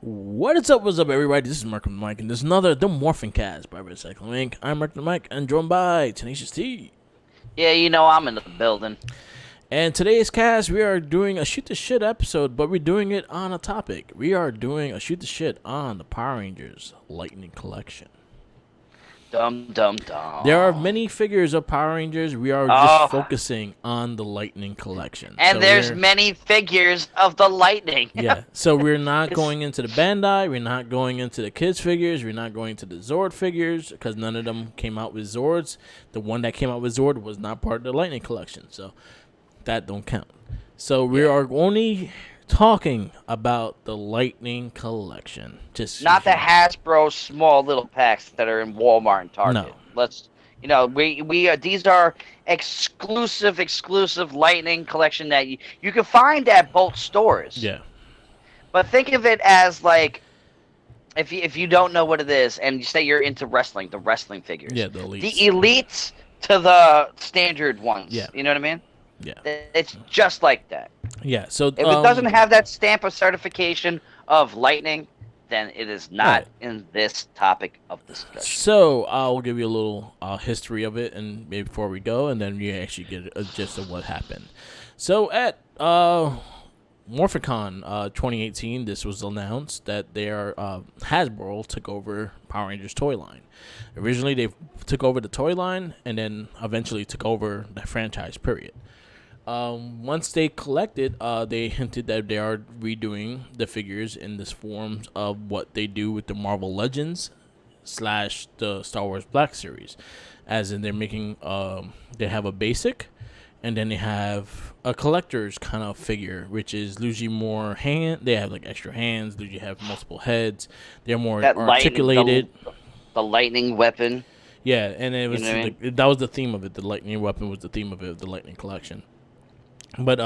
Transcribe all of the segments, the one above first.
What's up, everybody? This is Magnum Mike, and this is another The MorphinCast by Recycling Inc. I'm Magnum Mike, and joined by Tenacious T. Yeah, you know I'm in the building. And today's cast, we are doing a Shoot the Shit episode, but we're doing it on a topic. We are doing a Shoot the Shit on the Power Rangers Lightning Collection. Dum, dum, dum. There are many figures of Power Rangers. We are just focusing on the Lightning Collection. And so there's many figures of the Lightning. Yeah, so we're not going into the Bandai. We're not going into the kids figures. We're not going to the Zord figures because none of them came out with Zords. The one that came out with Zord was not part of the Lightning Collection, so that don't count. So we are only talking about the Lightning Collection. Just not the Hasbro small little packs that are in Walmart and Target. No. Let's, these are exclusive Lightning Collection that you can find at both stores. Yeah. But think of it as like, if you don't know what it is, and you say you're into wrestling, the wrestling figures. Yeah, the elites. The elites to the standard ones. Yeah. You know what I mean? Yeah. It's just like that. Yeah, so if it doesn't have that stamp of certification of Lightning, then it is not in this topic of discussion. So I'll give you a little history of it, and maybe before we go, and then you actually get a gist of what happened. So at MorphinCon 2018, this was announced that Hasbro took over Power Rangers toy line. Originally, they took over the toy line, and then eventually took over the franchise, period. Once they collected, they hinted that they are redoing the figures in this form of what they do with the Marvel Legends / the Star Wars Black Series, as in they're making they have a basic, and then they have a collector's kind of figure, which is usually more they have like extra hands, usually have multiple heads, they're more articulated. The lightning weapon. Yeah, and it was that was the theme of it. The lightning weapon was the theme of it, the Lightning Collection. But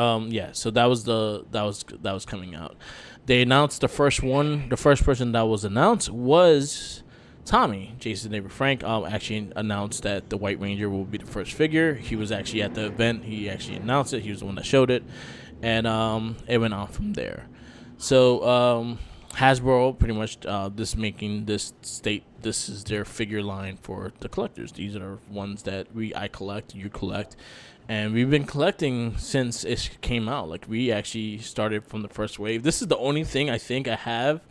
so that was coming out. They announced the first one. The first person that was announced was Tommy. Jason David Frank actually announced that the White Ranger will be the first figure. He was actually at the event. He actually announced it. He was the one that showed it, and it went on from there. So Hasbro pretty much this is their figure line for the collectors. These are ones that I collect, you collect. And we've been collecting since it came out. Like, we actually started from the first wave. This is the only thing I think I have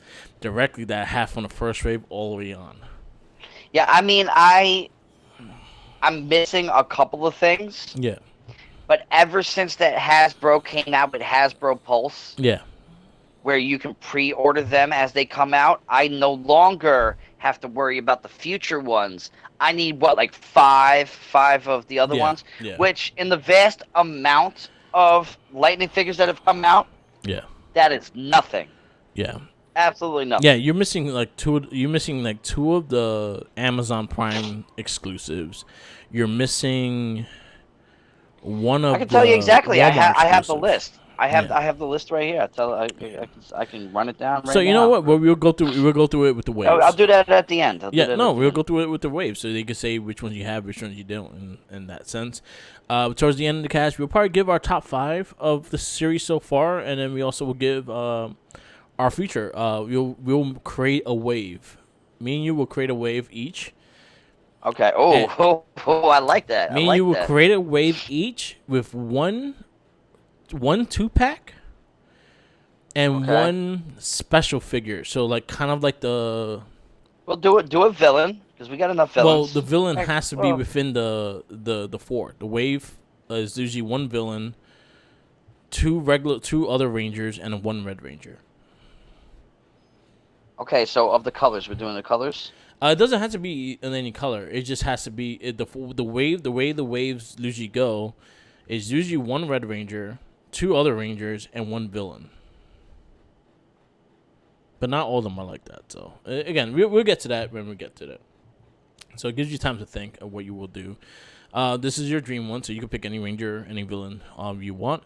directly that I have from the first wave all the way on. Yeah, I mean, I'm missing a couple of things. Yeah. But ever since that Hasbro came out with Hasbro Pulse, where you can pre-order them as they come out, I no longer have to worry about the future ones. I need five of the other ones, which in the vast amount of Lightning figures that have come out, that is nothing. Yeah, absolutely nothing. Yeah, you're missing two. You're missing two of the Amazon Prime exclusives. You're missing one of. I can tell you exactly. I have the list. I have the list right here. I can run it down right now. So you know what? We'll go through it with the waves. I'll do that at the end. We'll go through it with the waves, so they can say which ones you have, which ones you don't, in that sense. Towards the end of the cast, we'll probably give our top 5 of the series so far, and then we also will give our future. We'll create a wave. Me and you will create a wave each. Okay. I like that. Me and you will create a wave each with one 2-pack and one special figure. So kind of like the. Well, do a villain because we got enough villains. Well, the villain has to be within the 4. The wave is usually one villain, 2 other Rangers, and 1 Red Ranger. Okay, so of the colors, we're doing the colors. It doesn't have to be in any color. It just has to be the wave. The way the waves usually go is usually 1 Red Ranger, 2 other Rangers, and 1 villain. But not all of them are like that. So, again, we'll get to that when we get to that. So it gives you time to think of what you will do. This is your dream one, so you can pick any Ranger, any villain you want.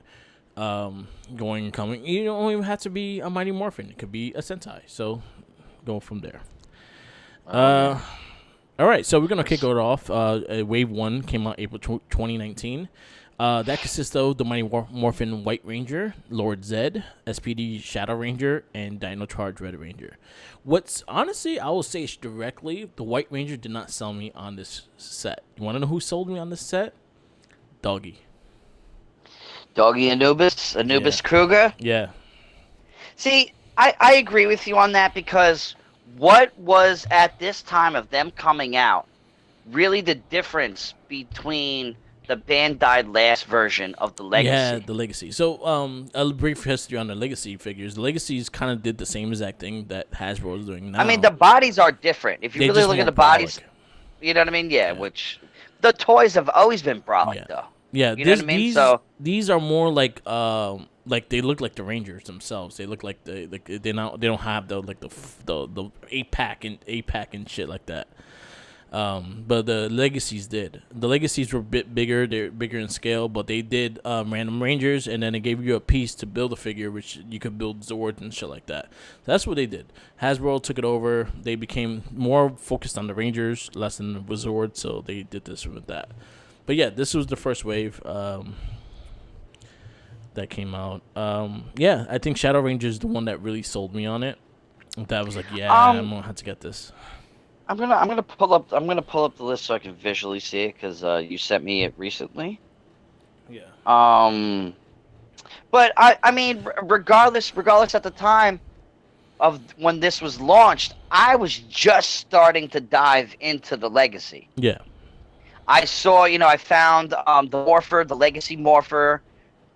Going and coming. You don't even have to be a Mighty Morphin. It could be a Sentai. So, go from there. All right, so we're going to kick it off. Wave 1 came out April 2019. That consists of the Mighty Morphin White Ranger, Lord Zed, Spde Shadow Ranger, and Dino Charge Red Ranger. What's honestly, I will say directly, the White Ranger did not sell me on this set. You want to know who sold me on this set? Doggy. Doggy Anubis Kruger? Yeah. See, I agree with you on that because what was at this time of them coming out really the difference between the Bandai last version of the Legacy? Yeah, the Legacy. So, a brief history on the Legacy figures. The Legacies kind of did the same exact thing that Hasbro is doing now. I mean, the bodies are different. If you really look at the bodies, you know what I mean? Yeah, which the toys have always been brolic, though. Yeah, you know what I mean? These are more like they look like the Rangers themselves. They look like they don't have the 8-pack and shit like that. But the Legacies did. The Legacies were a bit bigger. They're bigger in scale, but they did random Rangers, and then they gave you a piece to build a figure, which you could build Zords and shit like that. So that's what they did. Hasbro took it over. They became more focused on the Rangers, less than the Zords, so they did this with that. But yeah, this was the first wave that came out. Yeah, I think Shadow Ranger is the one that really sold me on it. That was like, I'm gonna have to get this. I'm gonna pull up the list so I can visually see it because you sent me it recently. Yeah. But I mean, regardless at the time of when this was launched, I was just starting to dive into the Legacy. Yeah. I saw, I found the Legacy Morpher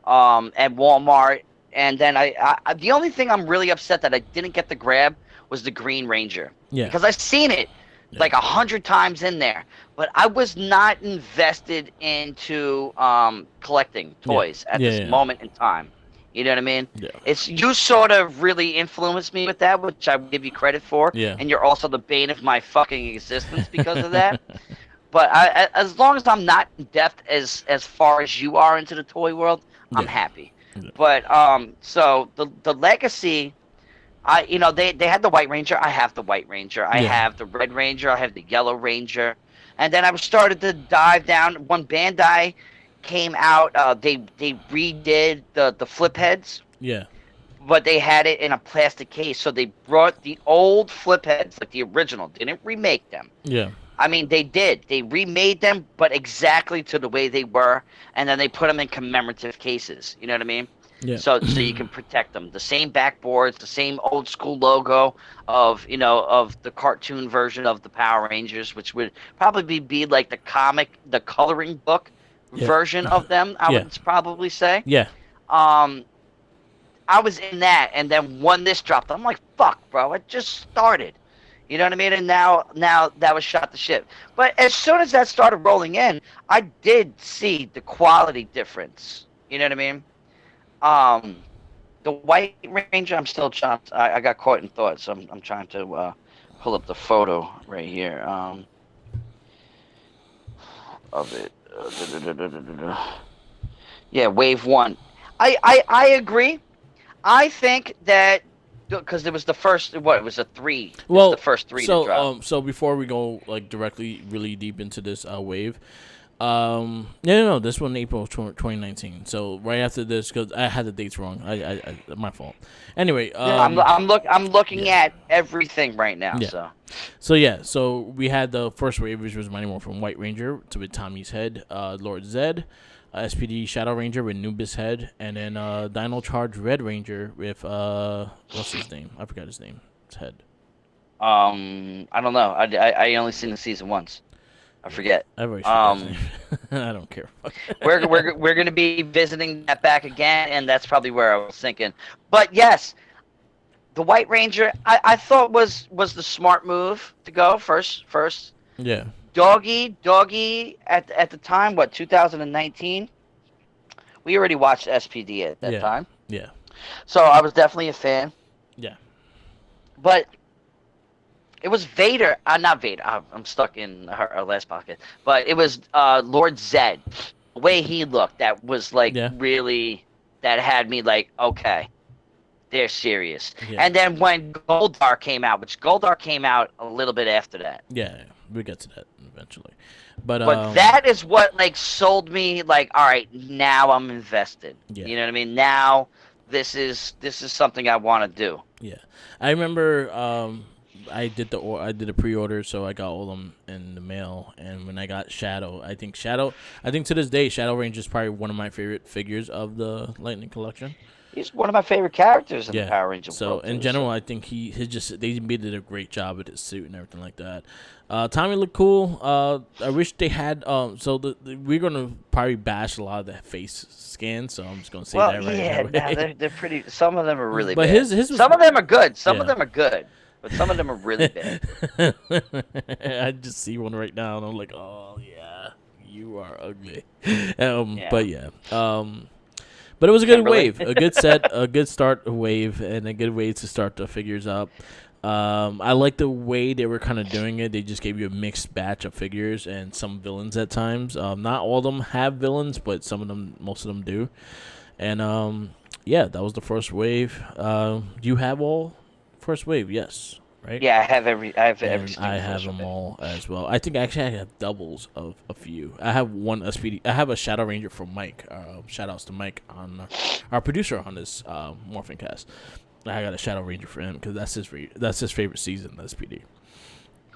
at Walmart, and then I the only thing I'm really upset that I didn't get the grab was the Green Ranger. Yeah. Because I've seen it like 100 times in there, but I was not invested into collecting toys at this moment in time. You know what I mean? Yeah. You sort of really influenced me with that, which I give you credit for. Yeah. And you're also the bane of my fucking existence because of that. But as long as I'm not in depth as far as you are into the toy world, I'm happy. Yeah. But so the Legacy, they had the White Ranger. I have the White Ranger. I have the Red Ranger. I have the Yellow Ranger. And then I started to dive down. When Bandai came out, they redid the flip heads. Yeah. But they had it in a plastic case, so they brought the old flip heads, like the original, didn't remake them. Yeah. I mean, they did. They remade them, but exactly to the way they were, and then they put them in commemorative cases. You know what I mean? Yeah. So you can protect them. The same backboards, the same old school logo of the cartoon version of the Power Rangers, which would probably be like the coloring book version of them. I would probably say. Yeah. I was in that, and then when this dropped, I'm like, fuck, bro, it just started. You know what I mean? And now that was shot to shit. But as soon as that started rolling in, I did see the quality difference. You know what I mean? The White Ranger, I'm still trying. I got caught in thought, so I'm trying to pull up the photo right here of it. Yeah, Wave 1. I agree. I think that because it was the first. It was a 3. Well, the first 3 to drop. So before we go directly really deep into this wave. No, this one April 2019. So right after this, because I had the dates wrong. I my fault. Anyway, I'm looking at everything right now. Yeah. So we had the first wave, which was Mighty Morphin White Ranger with Tommy's head, Lord Zed, Spde Shadow Ranger with Nubis head, and then Dino Charge Red Ranger with what's his name? I forgot his name. His head. I don't know. I only seen the season once. I forget. I don't care. we're gonna be visiting that back again, and that's probably where I was thinking. But yes, the White Ranger I thought was the smart move to go first. Yeah. Doggy at the time, 2019. We already watched Spde at that time. Yeah. So I was definitely a fan. Yeah. But it was Vader. Not Vader. I'm stuck in her last pocket. But it was Lord Zed. The way he looked, that was like really, that had me like, okay, they're serious. Yeah. And then when Goldar came out, which Goldar came out a little bit after that. Yeah. we get to that eventually. But that is what like sold me. Like, all right, now I'm invested. Yeah. You know what I mean? Now this is something I want to do. Yeah, I remember. I did a pre-order, so I got all of them in the mail. And when I got Shadow, I think to this day, Shadow Ranger is probably one of my favorite figures of the Lightning collection. He's one of my favorite characters in the Power Ranger so world. In general, I think they did a great job with his suit and everything like that. Tommy looked cool. I wish they had. We're gonna probably bash a lot of the face scans, so I'm just gonna say that right now. Yeah, they're pretty. Some of them are really but bad. Some of them are good. Some of them are good. But some of them are really bad. I just see one right now, and I'm like, oh, yeah, you are ugly. But, yeah. But it was a good wave, a good set, a good start wave, and a good way to start the figures up. I like the way they were kind of doing it. They just gave you a mixed batch of figures and some villains at times. Not all of them have villains, but most of them do. And, that was the first wave. You have all first wave, yes, right? Yeah, I have every I have them all as well. I think actually I have doubles of a few. I have Spde. I have a Shadow Ranger for Mike. Shout outs to Mike, on our producer on this MorphinCast. I got a Shadow Ranger for him because that's his favorite season, the Spde.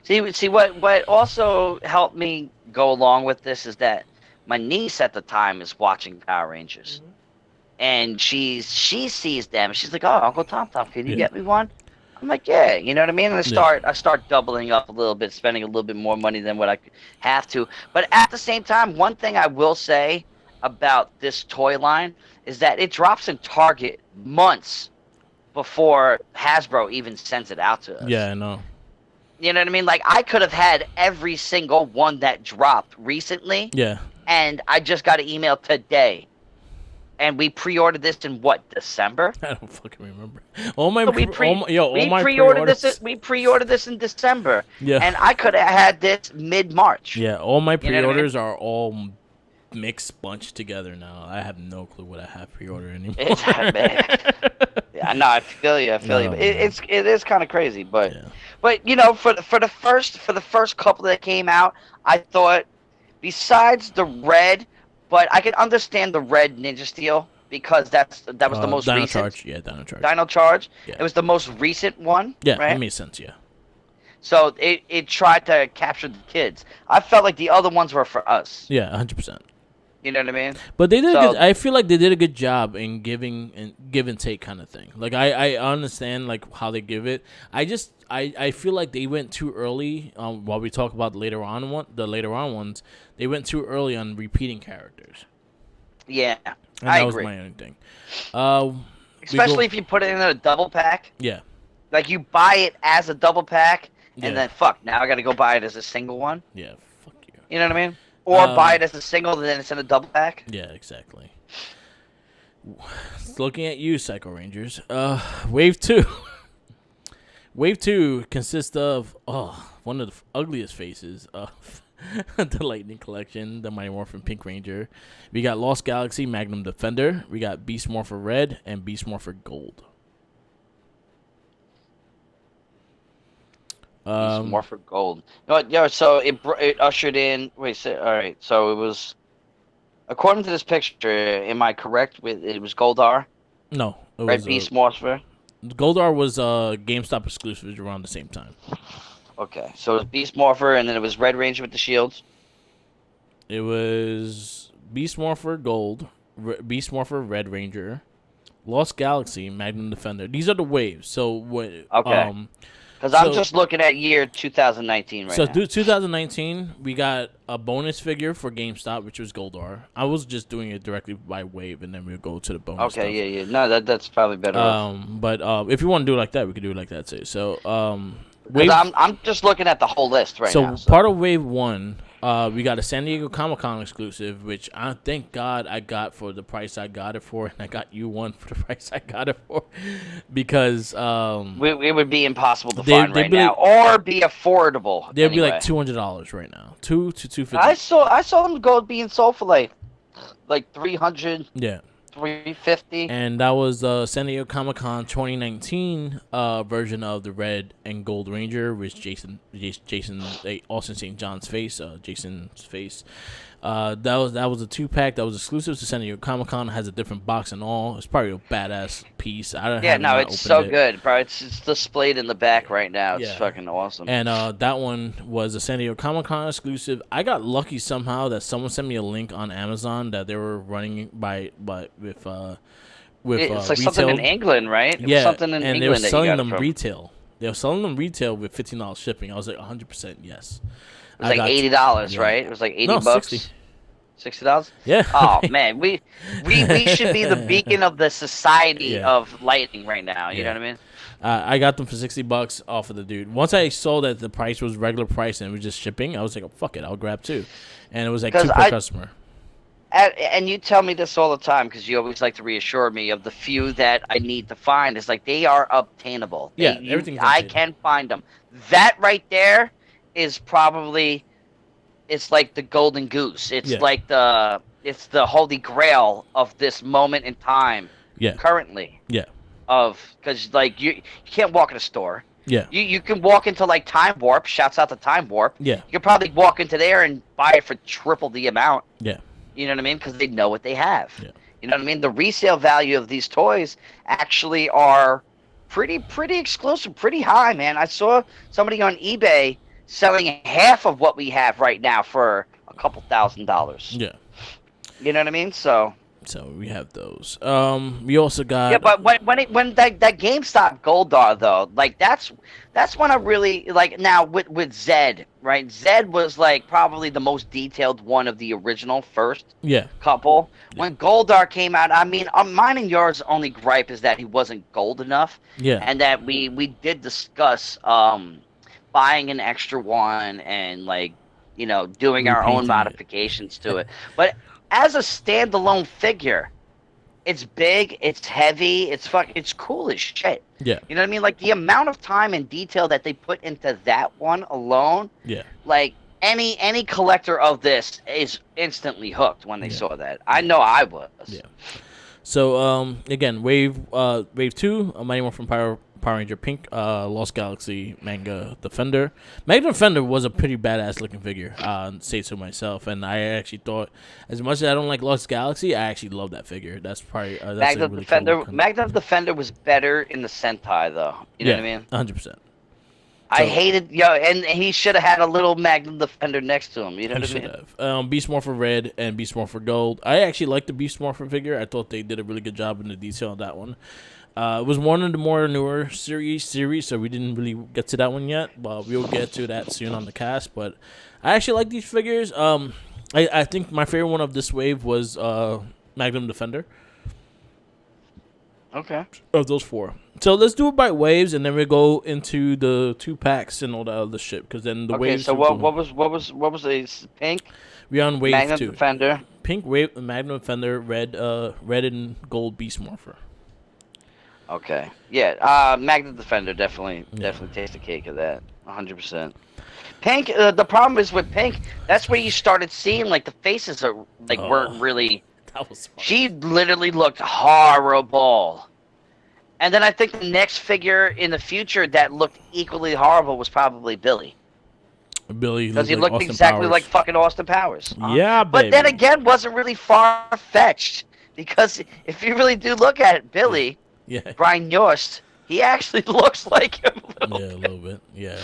See what also helped me go along with this is that my niece at the time is watching Power Rangers. Mm-hmm. And she sees them. She's like, "Oh, Uncle Tom, can you get me one?" I'm like, "Yeah," you know what I mean. And I start doubling up a little bit, spending a little bit more money than what I have to. But at the same time, one thing I will say about this toy line is that it drops in Target months before Hasbro even sends it out to us. Yeah, I know. You know what I mean? Like, I could have had every single one that dropped recently. Yeah. And I just got an email today. And we pre-ordered this in what, December? I don't fucking remember. We pre-ordered this in December. Yeah. And I could have had this mid-March. Yeah, all my pre-orders are all mixed bunched together now. I have no clue what I have pre-ordered anymore. Yeah, no, I feel you. It is kind of crazy, but you know, for the first couple that came out, I thought besides the red. But I can understand the red Ninja Steel because that was the most recent. Charge. Yeah, Dino Charge. Dino Charge. Yeah. It was the most recent one. Yeah, right? That makes sense. Yeah. So it tried to capture the kids. I felt like the other ones were for us. Yeah, 100%. You know what I mean? But they did. I feel like they did a good job in giving and give and take kind of thing. Like I understand like how they give it. I feel like they went too early. While we talk about the later on ones, they went too early on repeating characters. Yeah, and I agree. That was my only thing. Especially if you put it in a double pack. Yeah. Like you buy it as a double pack, and then now I got to go buy it as a single one. Yeah, fuck you. You know what I mean? Or buy it as a single, and then it's in a double pack. Yeah, exactly. Looking at you, Psycho Rangers. Wave 2. Wave 2 consists of one of the ugliest faces of the Lightning Collection, the Mighty Morphin Pink Ranger. We got Lost Galaxy Magnum Defender. We got Beast Morpher Red and Beast Morpher Gold. Beast Morpher Gold. No, so it ushered in. All right. So it was, according to this picture, am I correct? It was Goldar. No, it was Beast Morpher. Goldar was GameStop exclusive around the same time. Okay, so it was Beast Morpher, and then it was Red Ranger with the shields. It was Beast Morpher Gold, Beast Morpher Red Ranger, Lost Galaxy Magnum Defender. These are the waves. So what? Okay. Because I'm just looking at year 2019 right now. So 2019, we got a bonus figure for GameStop, which was Goldar. I was just doing it directly by wave, and then we'll go to the bonus stuff. Yeah. No, that's probably better. But if you want to do it like that, we could do it like that too. So I'm just looking at the whole list right now. So part of Wave 1, we got a San Diego Comic-Con exclusive, which I thank God I got for the price I got it for, and I got you one for the price I got it for, because it would be impossible to find right now, or be affordable. They'd be like $200 right now, $200 to $250. I saw them being sold for like 300. Yeah. $350. And that was San Diego Comic-Con 2019 version of the Red and Gold Ranger with Jason Austin St. John's face, Jason's face. That was a 2-pack that was exclusive to San Diego Comic-Con. It has a different box and all. It's probably a badass piece. It's so good, bro. It's displayed in the back right now. It's fucking awesome. And that one was a San Diego Comic-Con exclusive. I got lucky somehow that someone sent me a link on Amazon that they were running with it's like something in England, right? Yeah, something in and England they were selling that them retail. They were selling them retail with $15 shipping. I was like 100% yes. It was like $80, right? It was like $80. $60. Yeah. Oh man, we should be the beacon of the society of lighting right now. You know what I mean? I got them for $60 off of the dude. Once I saw that the price was regular price and it was just shipping, I was like, oh, fuck it, I'll grab 2. And it was like 2 per customer. And you tell me this all the time because you always like to reassure me of the few that I need to find. It's like they are obtainable. Everything's I can find them. That right there is probably, it's like the golden goose. It's like it's the holy grail of this moment in time. Currently. Because like you can't walk in a store. You can walk into like Time Warp. Shouts out to Time Warp. You can probably walk into there and buy it for triple the amount. You know what I mean? Because they know what they have. You know what I mean? The resale value of these toys actually are pretty exclusive, pretty high, man. I saw somebody on eBay selling half of what we have right now for a couple $1,000s. You know what I mean? So we have those. We also got... Yeah, but when that GameStop Goldar, though, like, that's when I really... Like, now, with Zed, right? Zed was, like, probably the most detailed one of the original first couple. When Goldar came out, I mean, mine and yours' only gripe is that he wasn't gold enough. And that we did discuss buying an extra one and, like, you know, doing our own modifications to it. But... as a standalone figure, it's big, it's heavy, it's cool as shit. You know what I mean? Like the amount of time and detail that they put into that one alone. Like any collector of this is instantly hooked when they saw that. I know I was. So again, Wave 2, Mighty Morphin Power Ranger Pink, Lost Galaxy Manga Defender. Magnum Defender was a pretty badass looking figure, say so myself. And I actually thought, as much as I don't like Lost Galaxy, I actually love that figure. That's probably Magnum Defender. Magnum Defender was better in the Sentai though. You know what I mean? 100%. I hated, and he should have had a little Magnum Defender next to him. You know what I mean? Should have. Beast Morpher Red and Beast Morpher Gold. I actually like the Beast Morpher figure. I thought they did a really good job in the detail on that one. It was one of the more newer series, so we didn't really get to that one yet. But we'll get to that soon on the cast. But I actually like these figures. I think my favorite one of this wave was Magnum Defender. Okay. Of those 4. So let's do it by waves, and then we go into the 2-packs and all that other shit. Because then the waves. So what was the pink? We're on wave Magnum 2. Defender. Pink wave, Magnum Defender, red and gold Beast Morpher. Okay. Yeah. Magnum Defender definitely takes the cake of that. 100%. Pink. The problem is with Pink. That's where you started seeing like the faces are like weren't really. That was funny. She literally looked horrible. And then I think the next figure in the future that looked equally horrible was probably Billy. Because he looked exactly like fucking Austin Powers. Yeah, baby. But then again, wasn't really far-fetched. Because if you really do look at it, Billy, Brian Yost, he actually looks like him a little bit. Yeah.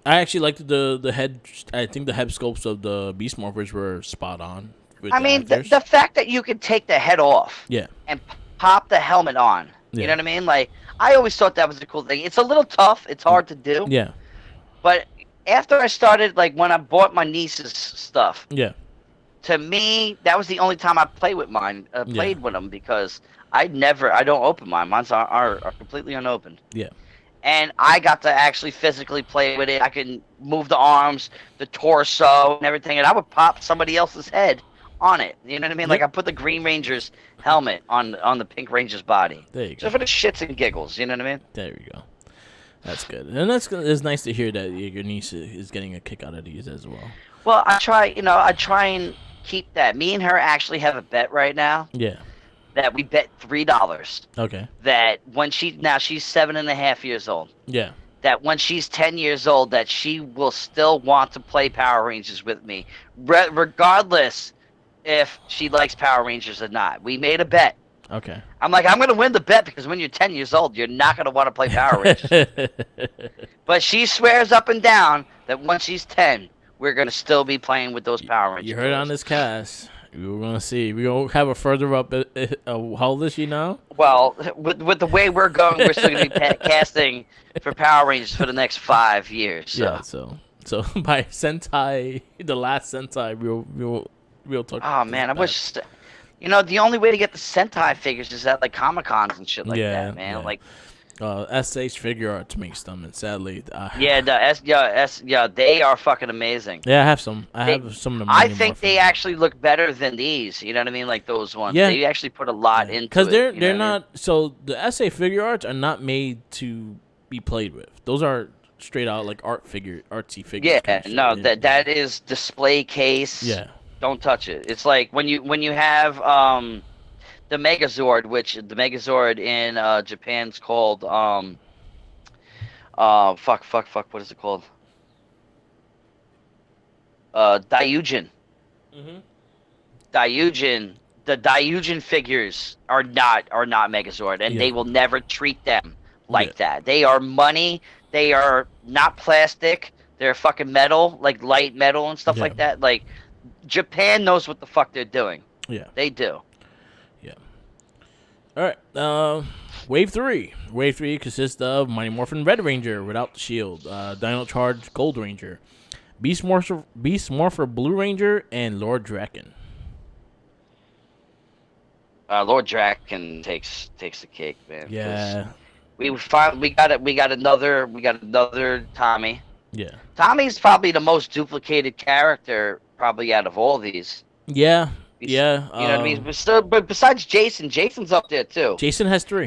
I actually liked the head. I think the head sculpts of the Beast Morphers were spot on. I mean, the fact that you could take the head off and pop the helmet on. You know what I mean? Like, I always thought that was a cool thing. It's a little tough. It's hard to do. Yeah. But after I started, like, when I bought my niece's stuff, to me, that was the only time I played with mine. Played with them because I don't open mine. Mine's are completely unopened. Yeah. And I got to actually physically play with it. I can move the arms, the torso, and everything, and I would pop somebody else's head on it. You know what I mean? Like I put the Green Ranger's helmet on the Pink Ranger's body. There you go. So for the shits and giggles, you know what I mean? There you go. That's good. And it's nice to hear that your niece is getting a kick out of these as well. Well, I try and keep that. Me and her actually have a bet right now. Yeah. That we bet $3. Okay. That when she's 7.5 years old. Yeah. That when she's 10 years old, that she will still want to play Power Rangers with me, regardless if she likes Power Rangers or not. We made a bet. Okay. I'm like, I'm going to win the bet because when you're 10 years old, you're not going to want to play Power Rangers. But she swears up and down that when she's 10, we're going to still be playing with those Power Rangers. You heard it on this cast. We're going to see. We're going to have a further up. How old is she now? Well, with the way we're going, we're still going to be casting for Power Rangers for the next 5 years. So. Yeah, so by Sentai, the last Sentai, we'll talk. Oh, man, I wish... You know, the only way to get the Sentai figures is at, like, Comic-Cons and shit like that, man. Yeah. Like... SH Figure Arts makes them, and sadly, they are fucking amazing. Yeah, I have some. I have some of them. I think they actually look better than these. You know what I mean? Like those ones. Yeah. They actually put a lot into it. Because they're not. So the SA Figure Arts are not made to be played with. Those are straight out like artsy figures. Yeah, kind of no, shit. that is display case. Yeah. Don't touch it. It's like when you have the Megazord, which the Megazord in Japan's called what is it called? Daiyujin. Mm-hmm. Daiyujin. The Daiyujin figures are not Megazord, and they will never treat them like that. They are money. They are not plastic. They're fucking metal, like light metal and stuff like that. Like Japan knows what the fuck they're doing. Yeah, they do. All right, Wave 3. Wave 3 consists of Mighty Morphin Red Ranger without the shield, Dino Charge Gold Ranger, Beast Morpher Blue Ranger, and Lord Drakon. Lord Drakon takes the cake, man. Yeah. We got another Tommy. Yeah. Tommy's probably the most duplicated character probably out of all these. Yeah. Yeah, you know what I mean. But besides Jason's up there too. Jason has 3.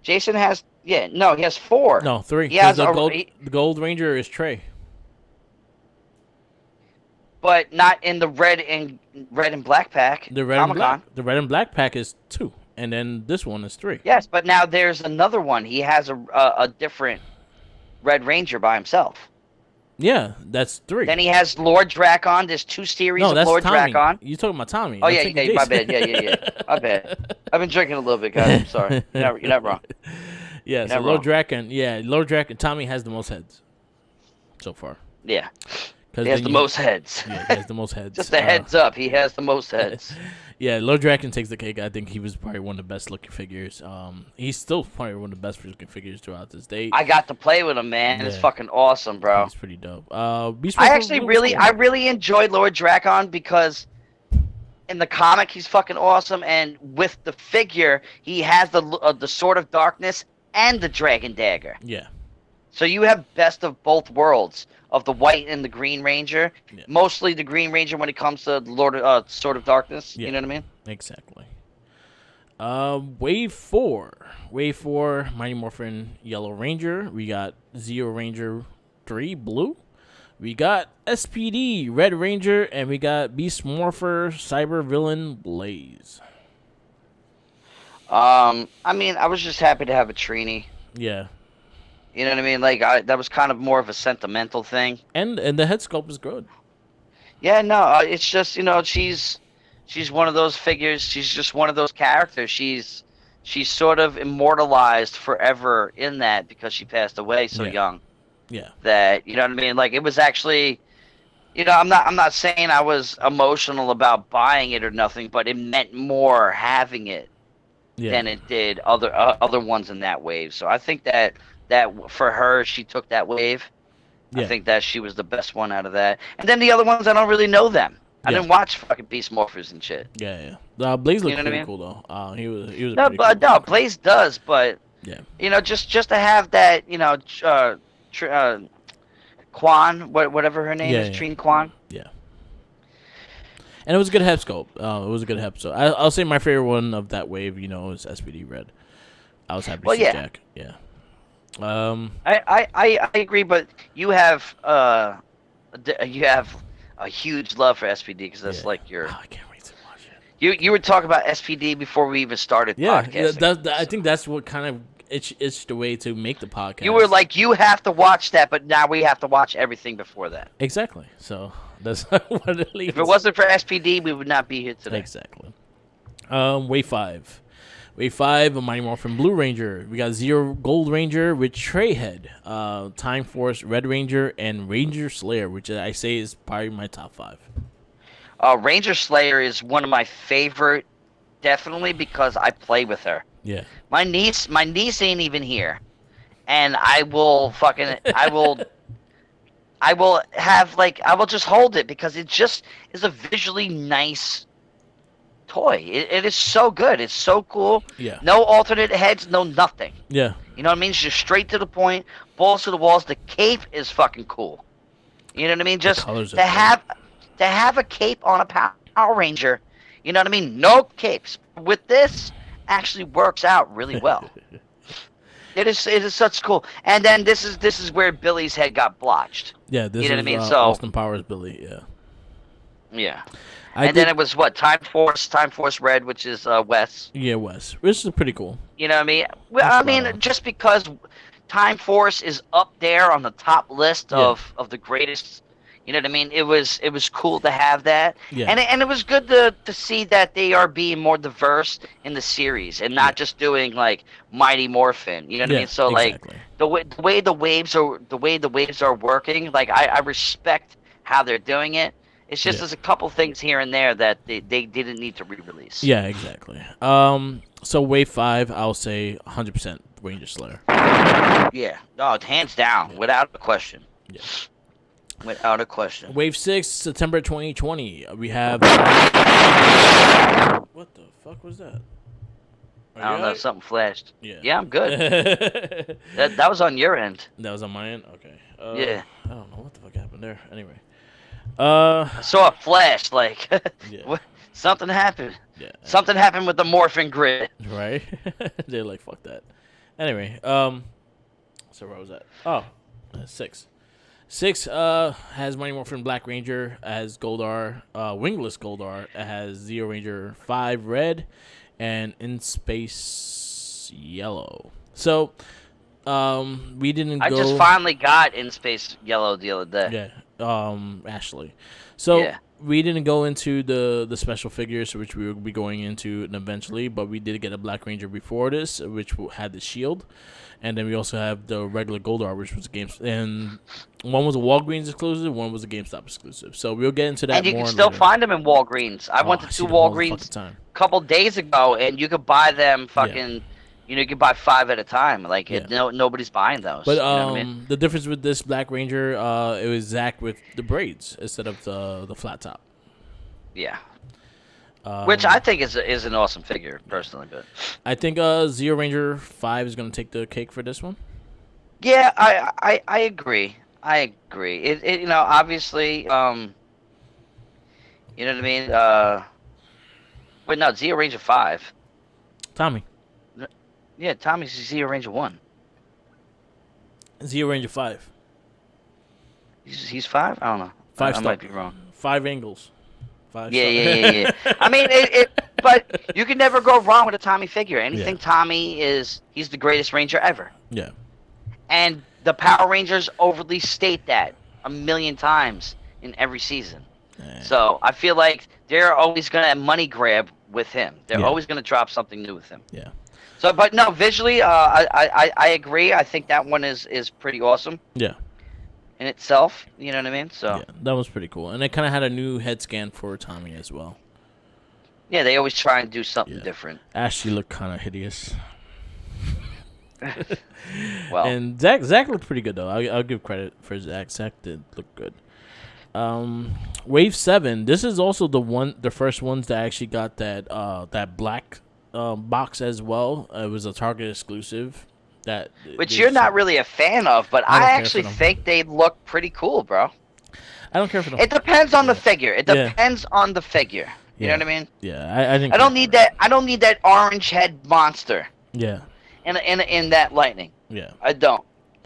Jason has he has 4. No, 3. He has the Gold Ranger is Trey. But not in the red and black pack. The red and black pack is 2, and then this one is 3. Yes, but now there's another one. He has a different Red Ranger by himself. Yeah, that's 3. Then he has Lord Drakon. There's 2 series of Lord Tommy. Drakon. You talking about Tommy? Oh yeah, my bad. Yeah. My bad. I've been drinking a little bit, guys. I'm sorry. You're not wrong. Yeah, so Lord Drakon. Yeah, Lord Drakon. Tommy has the most heads so far. Yeah. He has the most heads. Yeah, he has the most heads. Just a heads up, he has the most heads. Yeah, Lord Drakon takes the cake. I think he was probably one of the best looking figures. He's still probably one of the best looking figures throughout this day. I got to play with him, man. Yeah. It's fucking awesome, bro. It's pretty dope. I really enjoyed Lord Drakon because in the comic he's fucking awesome, and with the figure he has the Sword of Darkness and the Dragon Dagger. Yeah. So you have best of both worlds of the White and the Green Ranger. Yeah. Mostly the Green Ranger when it comes to Sword of Darkness. Yeah. You know what I mean? Exactly. Wave 4. Wave 4, Mighty Morphin Yellow Ranger. We got Zeo Ranger 3 Blue. We got Spde Red Ranger, and we got Beast Morpher Cyber Villain Blaze. I mean, I was just happy to have a Trini. Yeah. You know what I mean? Like that was kind of more of a sentimental thing. And the head sculpt is good. Yeah, no, it's just, you know, she's one of those figures. She's just one of those characters. She's sort of immortalized forever in that because she passed away so young. Yeah. That, you know what I mean? Like it was actually, you know, I'm not saying I was emotional about buying it or nothing, but it meant more having it than it did other ones in that wave. So I think that for her, she took that wave. Yeah. I think that she was the best one out of that. And then the other ones, I don't really know them. I didn't watch fucking Beast Morphers and shit. Yeah. Blaze looked pretty cool though. He was. No, Blaze does, but you know, just to have that, you know, Quan, whatever her name is, Trine Quan. Yeah. And it was a good head sculpt. It was a good head sculpt. I'll say my favorite one of that wave, you know, is Spde Red. I was happy to see Jack. Yeah. I agree, but you have a huge love for SPD because that's like your. Oh, I can't wait to watch it. You were talking about SPD before we even started podcasting. I think that's what kind of it's the way to make the podcast. You were like, you have to watch that, but now we have to watch everything before that. Exactly. So that's what it leads. If it wasn't for SPD, we would not be here today. Exactly. Wave 5. Wave 5, a Mighty Morphin Blue Ranger. We got Zero Gold Ranger with Trayhead, Time Force Red Ranger, and Ranger Slayer, which I say is probably my top 5. Ranger Slayer is one of my favorite, definitely because I play with her. Yeah. My niece ain't even here, and I will just hold it because it just is a visually nice toy. It is so good. It's so cool. Yeah. No alternate heads, no nothing. Yeah. You know what I mean? It's just straight to the point, balls to the walls. The cape is fucking cool. You know what I mean? Just to have a cape on a Power Ranger. You know what I mean? No capes. With this, actually works out really well. It is such cool. And then this is where Billy's head got blotched. Yeah, this you know is what I mean? Austin Powers Billy. Yeah. Yeah. Then it was what Time Force Red, which is Wes. Yeah, Wes, which is pretty cool. You know what I mean? Well, just because Time Force is up there on the top list of the greatest. You know what I mean? It was cool to have that, and it was good to see that they are being more diverse in the series and not just doing like Mighty Morphin. You know what I mean? So exactly. Like the way the waves are working, like I respect how they're doing it. It's just there's a couple things here and there that they didn't need to re-release. Yeah, exactly. So Wave 5, I'll say 100% Ranger Slayer. Yeah, no, hands down, without a question. Yeah. Without a question. Wave 6, September 2020. We have... What the fuck was that? I don't know, something flashed. Yeah, I'm good. that was on your end. That was on my end? Okay. Yeah. I don't know what the fuck happened there. Anyway. I saw a flash, like, something happened. Yeah. Something happened with the morphing grid. Right? They're like, fuck that. Anyway, so where was that? Oh, 6. 6 has Mighty Morphin Black Ranger, has Goldar, Wingless Goldar, it has Zero Ranger 5 Red, and In Space Yellow. So, we didn't I just finally got In Space Yellow the other day. Yeah, Ashley. So, we didn't go into the special figures, which we will be going into eventually, but we did get a Black Ranger before this, which had the shield. And then we also have the regular Goldar, which was and one was a Walgreens exclusive, one was a GameStop exclusive. So we'll get into that. And you can still find them in Walgreens. I went to 2 Walgreens a couple days ago, and you could buy them fucking. You know, you could buy 5 at a time. Like nobody's buying those. But you know what I mean? The difference with this Black Ranger, it was Zach with the braids instead of the flat top. Yeah. Which I think is an awesome figure, personally. But I think Zero Ranger 5 is going to take the cake for this one. Yeah, I agree. I agree. It obviously, you know what I mean? Wait, no, Zero Ranger 5. Tommy. Yeah, Tommy's Zero Ranger 1. Zero Ranger 5. He's 5? I don't know. 5 I might be wrong. 5 angles. 5 Yeah. I mean, but you can never go wrong with a Tommy figure. Anything Tommy he's the greatest Ranger ever. Yeah. And the Power Rangers overly state that a million times in every season. So I feel like they're always going to money grab with him. They're always going to drop something new with him. Yeah. So, but no, visually, I agree. I think that one is pretty awesome. Yeah. In itself, you know what I mean? So yeah, that was pretty cool. And they kind of had a new head scan for Tommy as well. Yeah, they always try and do something different. Ashley looked kind of hideous. Well, and Zach looked pretty good though. I'll give credit for Zach. Zach did look good. Wave 7. This is also the first ones that actually got that black box as well. It was a Target exclusive. Which you're not really a fan of, but I actually think they look pretty cool, bro. I don't care for them. It depends on the figure. It depends on the figure. You know what I mean? Yeah, I think I don't need that. I don't need that orange head monster. Yeah. In that lightning. Yeah. I don't.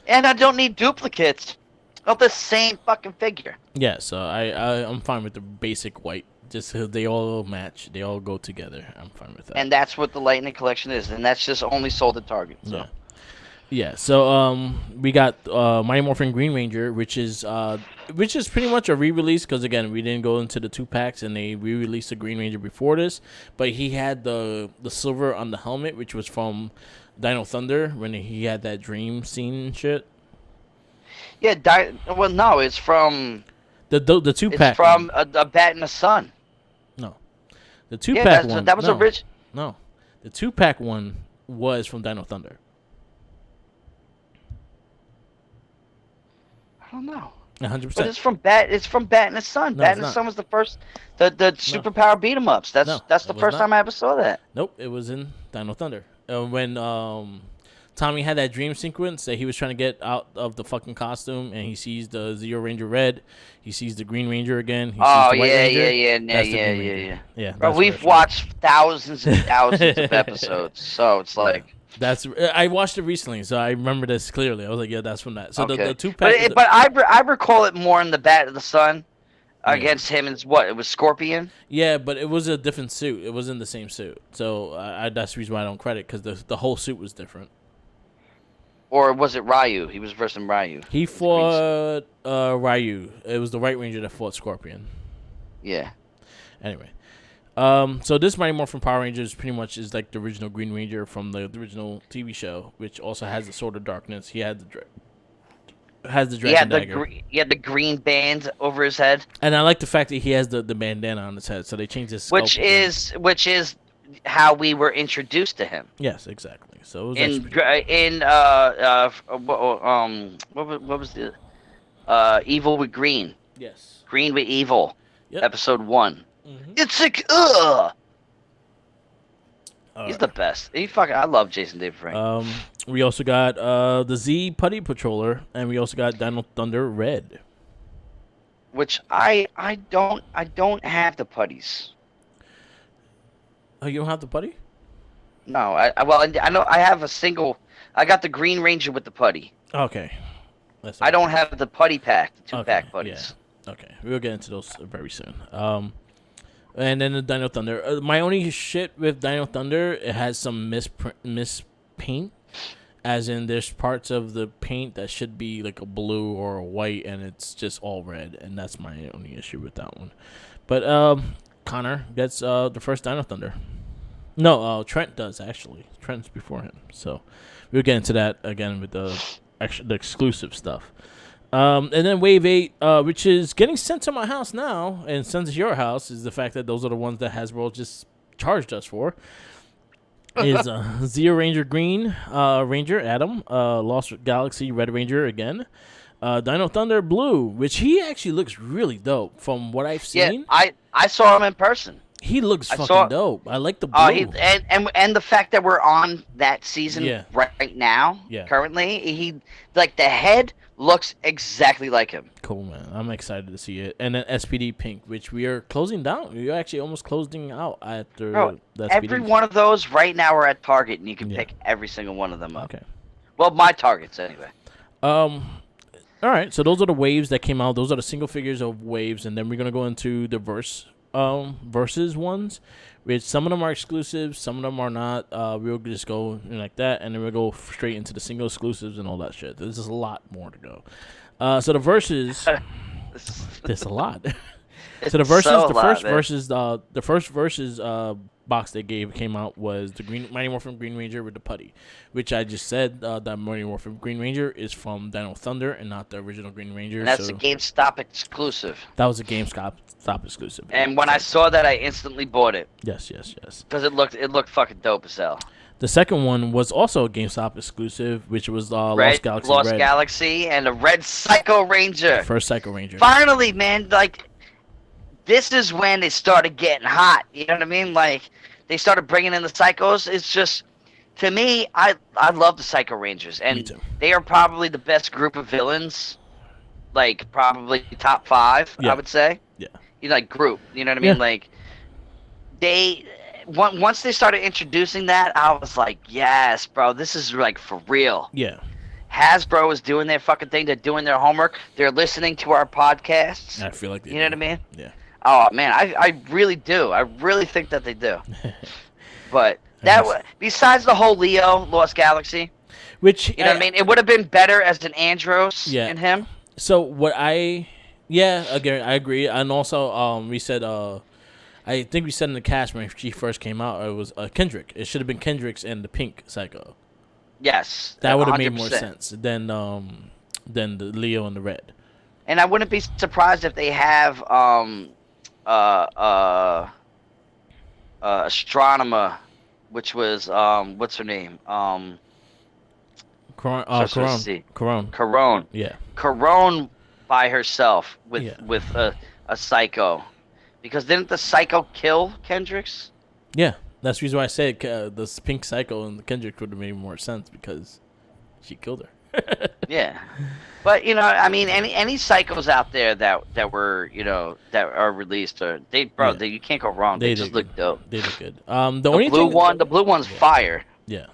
And I don't need duplicates Not the same fucking figure. Yeah, so I'm fine with the basic white. Just so they all match. They all go together. I'm fine with that. And that's what the Lightning Collection is. And that's just only sold at Target. So. Yeah. Yeah, so we got Mighty Morphin Green Ranger, which is pretty much a re-release because again we didn't go into the 2-packs and they re-released the Green Ranger before this, but he had the silver on the helmet, which was from Dino Thunder when he had that dream scene and shit. Yeah, well no, it's from the 2-pack. It's from a Bat in the Sun. No, the 2-pack one. That was original. No, the 2-pack one was from Dino Thunder. I don't know. 100%. But it's from Bat in the Sun. No, Bat in the Sun was the first the superpower beat 'em ups. That's the first time I ever saw that. Nope, it was in Dino Thunder. When Tommy had that dream sequence that he was trying to get out of the fucking costume and he sees the Zeo Ranger Red, he sees the Green Ranger again. He sees the White Ranger. Yeah. Bro, we've watched thousands and thousands of episodes, so it's like I watched it recently, so I remember this clearly. I was like, yeah, that's from that. So okay. the 2-pack. But I recall it more in the Bat of the Sun against him. It's what? It was Scorpion? Yeah, but it was a different suit. It wasn't the same suit. So that's the reason why I don't credit, because the whole suit was different. Or was it Ryu? He was versing Ryu. He fought Ryu. It was the White Ranger that fought Scorpion. Yeah. Anyway. So this Mighty Morphin Power Rangers pretty much is like the original Green Ranger from the original TV show, which also has the Sword of Darkness. He had the dragon dagger. He had the green band over his head. And I like the fact that he has the bandana on his head, so they changed his which is how we were introduced to him. Yes, exactly. So it was what was the Evil with Green? Yes. Green with Evil. Yep. Episode 1. Mm-hmm. It's like he's the best. I love Jason David Frank. We also got the Z Putty Patroller, and we also got Dino Thunder Red. Which I don't have the putties. Oh, you don't have the putty? No, I know I have a single. I got the Green Ranger with the putty. Okay. I don't have the putty pack, the 2-pack putties. Yeah. Okay, we'll get into those very soon. And then the Dino Thunder. My only shit with Dino Thunder, it has some mispaint. As in, there's parts of the paint that should be like a blue or a white, and it's just all red. And that's my only issue with that one. But Connor gets the first Dino Thunder. No, Trent does, actually. Trent's before him. So we'll get into that again with the exclusive stuff. And then Wave 8, which is getting sent to my house now, and sent to your house, is the fact that those are the ones that Hasbro just charged us for. Is Zeo Ranger Green Ranger, Adam, Lost Galaxy Red Ranger again, Dino Thunder Blue, which he actually looks really dope from what I've seen. Yeah, I saw him in person. He looks fucking dope. I like the blue. And the fact that we're on that season right now, currently, he like the head looks exactly like him. Cool, man. I'm excited to see it. And then Spde Pink, which we are closing down. We're actually almost closing out after the every one of those right now are at Target, and you can pick every single one of them up. Okay. Well, my Targets anyway. All right. So those are the waves that came out. Those are the single figures of waves, and then we're gonna go into the versus ones, which some of them are exclusives, some of them are not. We'll just go like that, and then we'll go straight into the single exclusives and all that shit. There's just a lot more to go. So the versus, there's a lot. So the first versus box they came out was the Mighty Morphin Green Ranger with the putty, which I just said that Mighty Morphin Green Ranger is from Dino Thunder and not the original Green Ranger. And that's a GameStop exclusive. That was a GameStop exclusive. And when I saw that, I instantly bought it. Yes. Because it looked fucking dope as hell. The second one was also a GameStop exclusive, which was Lost Galaxy, and a Red Psycho Ranger. First Psycho Ranger. Finally, man, like, this is when it started getting hot. You know what I mean? Like, they started bringing in the Psychos. It's just, to me, I love the Psycho Rangers. And they are probably the best group of villains. Like, probably top 5, I would say. Yeah. Like, group. You know what I mean? Like, once they started introducing that, I was like, yes, bro, this is, like, for real. Yeah. Hasbro is doing their fucking thing. They're doing their homework. They're listening to our podcasts. I feel like they You know what I mean? Yeah. Oh, man, I really do. I really think that they do. But besides the whole Leo Lost Galaxy, which, you know what I mean? It would have been better as an Andros in him. So what again, I agree. And also, we said, I think we said in the cast when she first came out, it was Kendrick. It should have been Kendrick's and the Pink Psycho. Yes. That would have made more sense than the Leo and the Red. And I wouldn't be surprised if they have Astronomer, which was what's her name? Corone. Yeah. Corone by herself with a Psycho, because didn't the Psycho kill Kendricks? Yeah, that's the reason why I said the Pink Psycho and the Kendricks would have made more sense because she killed her. Yeah, but I mean, any Psychos out there that were that are released, or you can't go wrong. They just look dope. They look good. The blue one's fire. Yeah.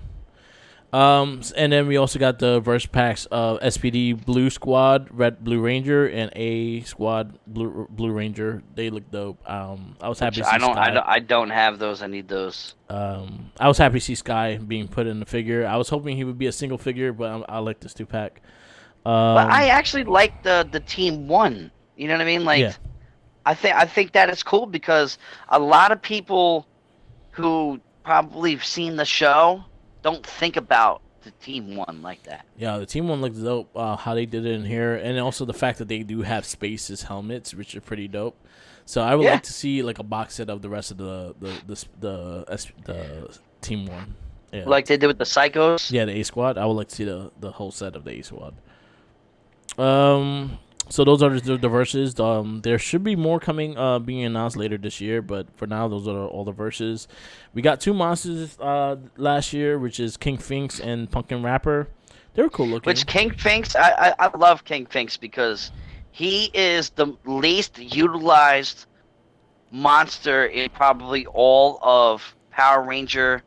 And then we also got the verse packs of SPD Blue Squad, Red Blue Ranger, and A Squad Blue Ranger. They look dope. I was happy to see Sky. I don't have those. I need those. I was happy to see Sky being put in the figure. I was hoping he would be a single figure, but I like this 2-pack. But I actually like the Team 1. You know what I mean? Like, I think that is cool because a lot of people who probably have seen the show don't think about the Team 1 like that. Yeah, the Team 1 looks dope, how they did it in here. And also the fact that they do have Spaces helmets, which are pretty dope. So I would like to see like a box set of the rest of the Team 1. Yeah. Like they did with the Psychos? Yeah, the A Squad. I would like to see the whole set of the A Squad. So those are the verses. There should be more coming, being announced later this year, but for now, those are all the verses. We got 2 monsters last year, which is King Finks and Pumpkin Rapper. They were cool looking. Which King Finks, I love King Finks because he is the least utilized monster in probably all of Power Ranger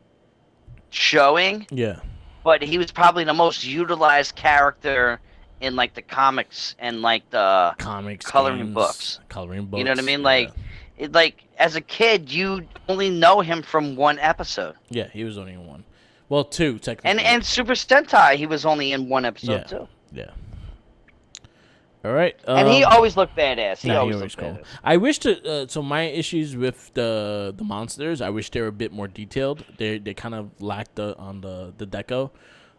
showing. Yeah. But he was probably the most utilized character in like the comics and like the coloring books. You know what I mean? Like, as a kid, you only know him from one episode. Yeah, he was only in one. Well, 2 technically. And Super Sentai, he was only in one episode too. Yeah. All right. And he always looked badass. He always looked cool. badass. I wish so my issues with the monsters, I wish they were a bit more detailed. They kind of lacked on the deco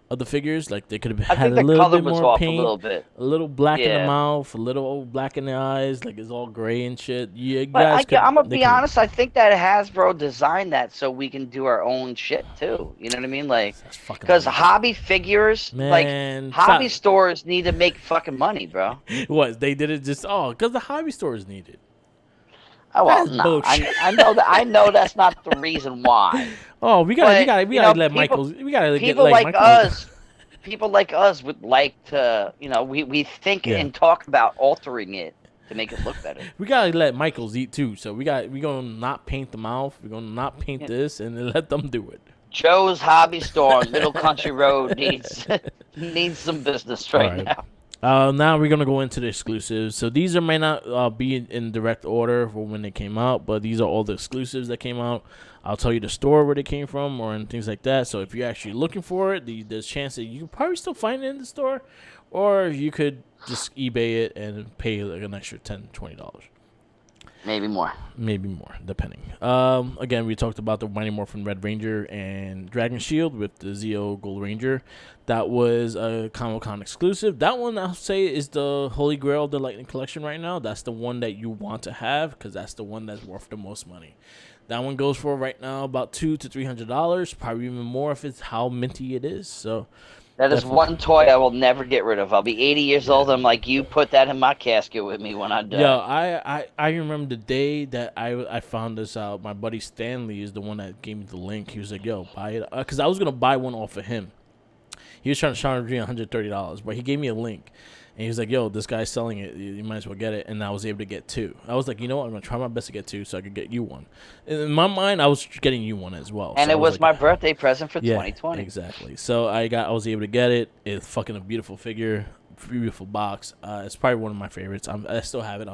of the figures. Like they could have had a little bit more paint, a little black in the mouth, a little black in the eyes. Like it's all gray and shit. I'm gonna be honest. I think that Hasbro designed that so we can do our own shit too. You know what I mean? Like, because hobby figures, hobby stores need to make fucking money, bro. What they did it just because the hobby stores need it. Oh well, no, I know that. I know that's not the reason why. Oh, we gotta let Michaels. We gotta people get like us. People like us would like to, we think and talk about altering it to make it look better. We gotta let Michaels eat too. So we gonna not paint the mouth. We're gonna not paint this and then let them do it. Joe's Hobby Store on Middle Country Road needs some business right now. Now we're going to go into the exclusives. So these may not be in direct order for when they came out, but these are all the exclusives that came out. I'll tell you the store where they came from and things like that. So if you're actually looking for it, there's a chance that you can probably still find it in the store, or you could just eBay it and pay like an extra $10, $20. Maybe more, depending. Again, we talked about the Mighty Morphin Red Ranger and Dragon Shield with the Zeo Gold Ranger. That was a Comic-Con exclusive. That one, I'll say, is the holy grail of the Lightning Collection right now. That's the one that you want to have because that's the one that's worth the most money. That one goes for right now about $200 to $300, probably even more if it's how minty it is. So that is one toy I will never get rid of. I'll be 80 years old. I'm like, you put that in my casket with me when I'm done. Yeah, I remember the day that I found this out. My buddy Stanley is the one that gave me the link. He was like, yo, buy it. Because I was going to buy one off of him. He was trying to charge me $130, but he gave me a link. And he was like, yo, this guy's selling it. You might as well get it. And I was able to get 2. I was like, you know what? I'm going to try my best to get 2 so I could get you one. In my mind, I was getting you one as well. And so it was like, my birthday present for 2020. Exactly. So I was able to get it. It's fucking a beautiful figure, beautiful box. It's probably one of my favorites. I still have it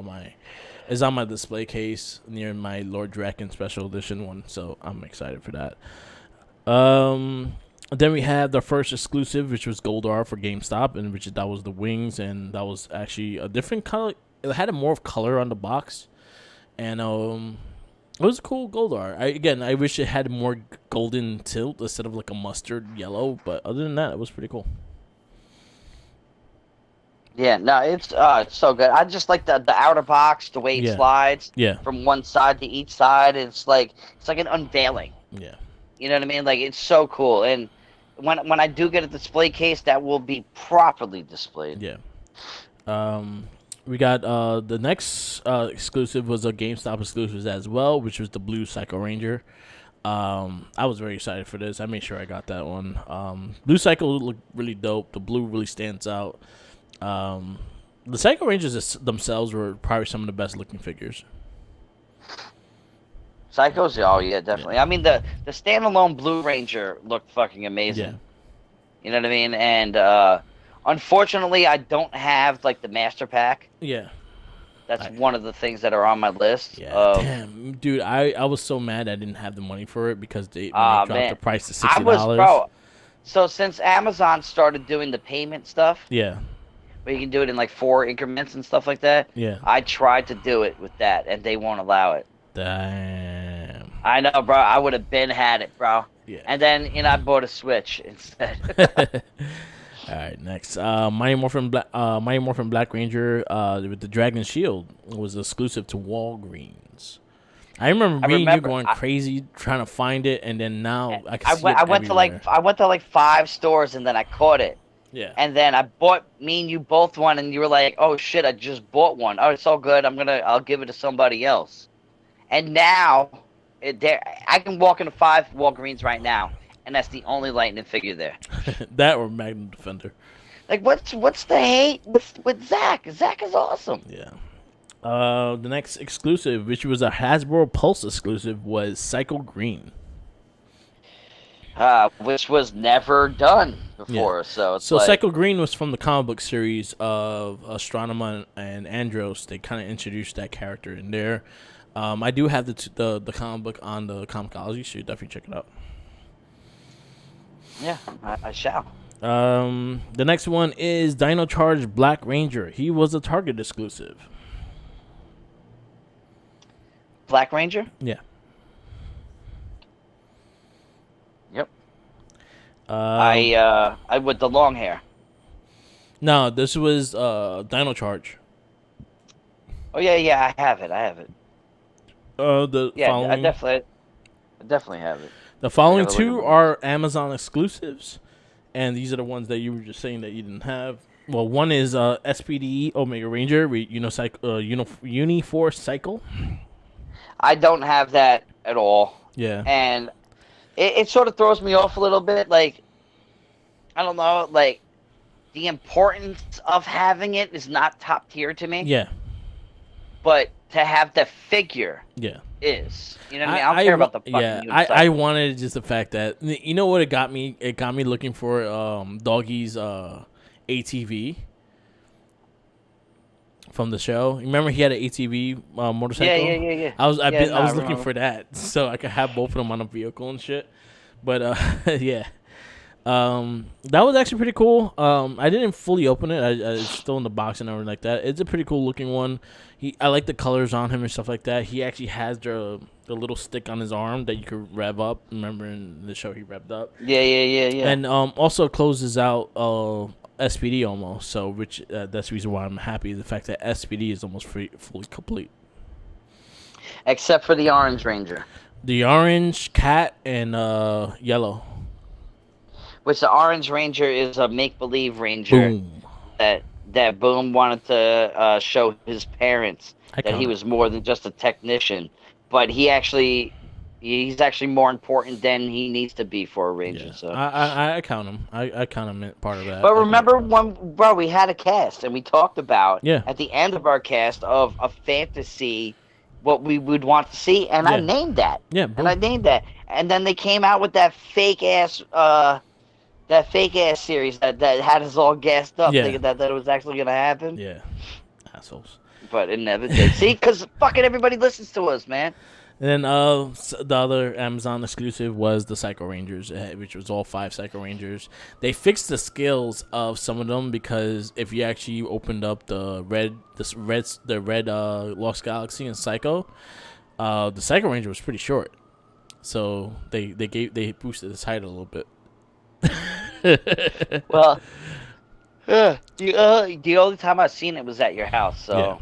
it's on my display case near my Lord Drakon Special Edition one. So I'm excited for that. Then we had the first exclusive, which was Goldar for GameStop, and that was the wings, and that was actually a different color. It had more of color on the box, and it was a cool Goldar. I wish it had more golden tilt instead of like a mustard yellow, but other than that, it was pretty cool. Yeah, no, it's so good. I just like the outer box, the way it slides from one side to each side. It's like an unveiling. Yeah. You know what I mean? Like, it's so cool. And when I do get a display case, that will be properly displayed. Yeah. We got the next exclusive was a GameStop exclusive as well, which was the Blue Psycho Ranger. I was very excited for this. I made sure I got that one. Blue Psycho looked really dope. The blue really stands out. The Psycho Rangers themselves were probably some of the best looking figures. Psychos, oh yeah, definitely. Yeah. I mean, the standalone Blue Ranger looked fucking amazing. Yeah. You know what I mean? And unfortunately, I don't have like the Master Pack. Yeah. That's one of the things that are on my list. Yeah. Damn, dude, I was so mad I didn't have the money for it because they dropped the price to $60. Bro. So since Amazon started doing the payment stuff. Yeah. Where you can do it in like 4 increments and stuff like that. Yeah. I tried to do it with that, and they won't allow it. Damn. I know, bro. I would have had it, bro. Yeah. And then, I bought a Switch instead. All right, next. Mighty Morphin Black Ranger with the Dragon Shield was exclusive to Walgreens. I remember you going crazy trying to find it, and then now I went to like 5 stores, and then I caught it. Yeah. And then I bought me and you both one, and you were like, "Oh shit, I just bought one. Oh, it's all good. I'll give it to somebody else." And now, I can walk into 5 Walgreens right now, and that's the only Lightning figure there. That or Magnum Defender. Like, what's the hate with Zach? Zach is awesome. Yeah. The next exclusive, which was a Hasbro Pulse exclusive, was Psycho Green. Which was never done before. Yeah. So Psycho Green was from the comic book series of Astronema and Andros. They kind of introduced that character in there. I do have the comic book on the Comicology, so you definitely check it out. Yeah, I shall. The next one is Dino Charge Black Ranger. He was a Target exclusive. Black Ranger? Yeah. Yep. I with the long hair. No, this was Dino Charge. Oh yeah, I have it. I definitely have it. The following 2 are Amazon exclusives, and these are the ones that you were just saying that you didn't have. Well, one is Spde Omega Ranger with Uniforce Cycle. I don't have that at all. Yeah. And it sort of throws me off a little bit. Like, I don't know, like, the importance of having it is not top tier to me. Yeah. But to have the figure is. You know what I mean? I don't care about the fucking unicycle. I wanted just the fact that, you know what it got me? It got me looking for Doggy's ATV from the show. Remember he had an ATV motorcycle? Yeah. I was looking for that so I could have both of them on a vehicle and shit. But yeah. That was actually pretty cool. I didn't fully open it. It's still in the box and everything like that. It's a pretty cool looking one. I like the colors on him and stuff like that. He actually has the little stick on his arm that you could rev up. Remember in the show he revved up? Yeah. And also closes out SPD almost. So which that's the reason why I'm happy. The fact that SPD is almost fully complete. Except for the Orange Ranger. The orange, cat, and yellow. Which the Orange Ranger is a make-believe ranger. Boom. That Boom wanted to show his parents that he was more than just a technician. But he actually He's actually more important than he needs to be for a Ranger. Yeah. So I count him. I count him part of that. But remember when, bro, we had a cast and we talked about at the end of our cast of a fantasy, what we would want to see, and I named that. Yeah, and I named that, and then they came out with that fake ass series that had us all gassed up, thinking that it was actually gonna happen. Yeah, assholes. But it never did. See, because fucking everybody listens to us, man. And then the other Amazon exclusive was the Psycho Rangers, which was all 5 Psycho Rangers. They fixed the skills of some of them because if you actually opened up the red Lost Galaxy and Psycho, the Psycho Ranger was pretty short, so they boosted his height a little bit. Well, the only time I've seen it was at your house, so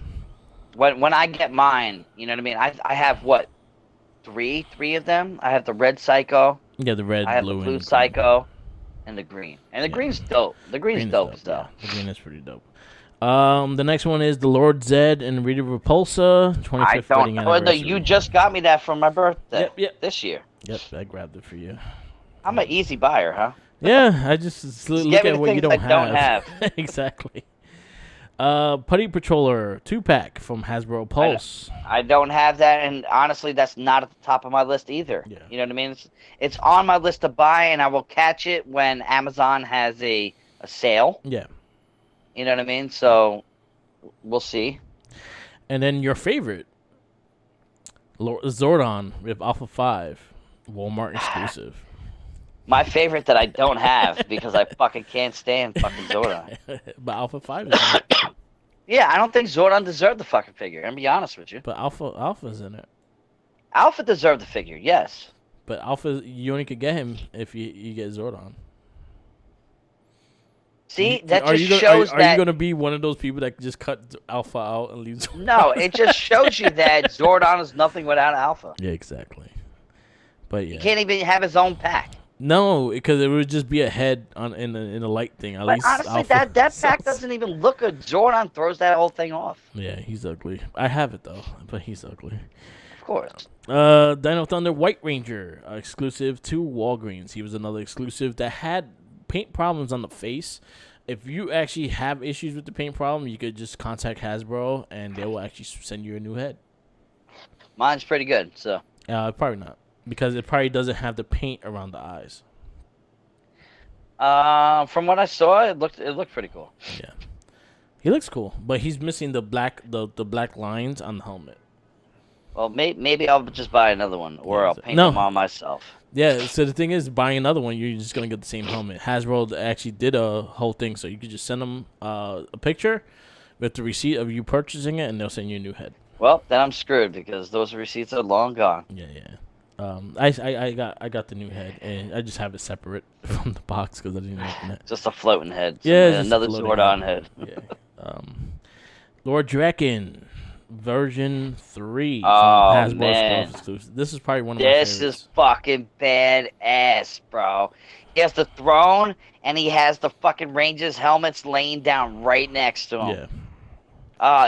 when I get mine, you know what I mean. I have what. Three of them. I have the red Psycho. Yeah, the red, I have blue, the blue and Psycho, and the green. And the green's dope. The green's dope stuff. Yeah. The green is pretty dope. The next one is the Lord Zed and Rita Repulsa 25th wedding anniversary. You just got me that for my birthday. Yep. This year. Yep, I grabbed it for you. I'm an easy buyer, huh? Yeah, I just look at what you don't have. Exactly. Putty Patroller 2-pack from Hasbro Pulse. I don't have that, and honestly, that's not at the top of my list either. Yeah. You know what I mean? It's on my list to buy, and I will catch it when Amazon has a sale. Yeah. You know what I mean? So, we'll see. And then your favorite, Zordon with Alpha 5, Walmart exclusive. My favorite that I don't have because I fucking can't stand fucking Zordon. But Alpha 5 is in it. Yeah, I don't think Zordon deserved the fucking figure. I'm gonna be honest with you. But Alpha's in it. Alpha deserved the figure, yes. But Alpha, you only could get him if you get Zordon. See, that just shows that... Are you going to be one of those people that just cut Alpha out and leave Zordon? No, it just shows you that Zordon is nothing without Alpha. Yeah, exactly. But yeah. He can't even have his own pack. No, because it would just be a head in a light thing. At least honestly, Alpha that pack doesn't even look good. Zordon throws that whole thing off. Yeah, he's ugly. I have it, though, but he's ugly. Of course. Dino Thunder White Ranger, exclusive to Walgreens. He was another exclusive that had paint problems on the face. If you actually have issues with the paint problem, you could just contact Hasbro, and they will actually send you a new head. Mine's pretty good, so. Probably not. Because it probably doesn't have the paint around the eyes. From what I saw, it looked pretty cool. Yeah, he looks cool, but he's missing the black lines on the helmet. Well, maybe I'll just buy another one, or I'll paint them on myself. Yeah. So the thing is, buying another one, you're just gonna get the same helmet. Hasbro actually did a whole thing, so you could just send them a picture with the receipt of you purchasing it, and they'll send you a new head. Well, then I'm screwed because those receipts are long gone. Yeah. I got the new head, and I just have it separate from the box because I didn't open it. Just a floating head. Yeah, another Zordon head. Yeah. Lord Drakon, version 3 from Hasbro exclusive. This is probably one of my favorites. This is fucking badass, bro. He has the throne, and he has the fucking Rangers helmets laying down right next to him. Yeah.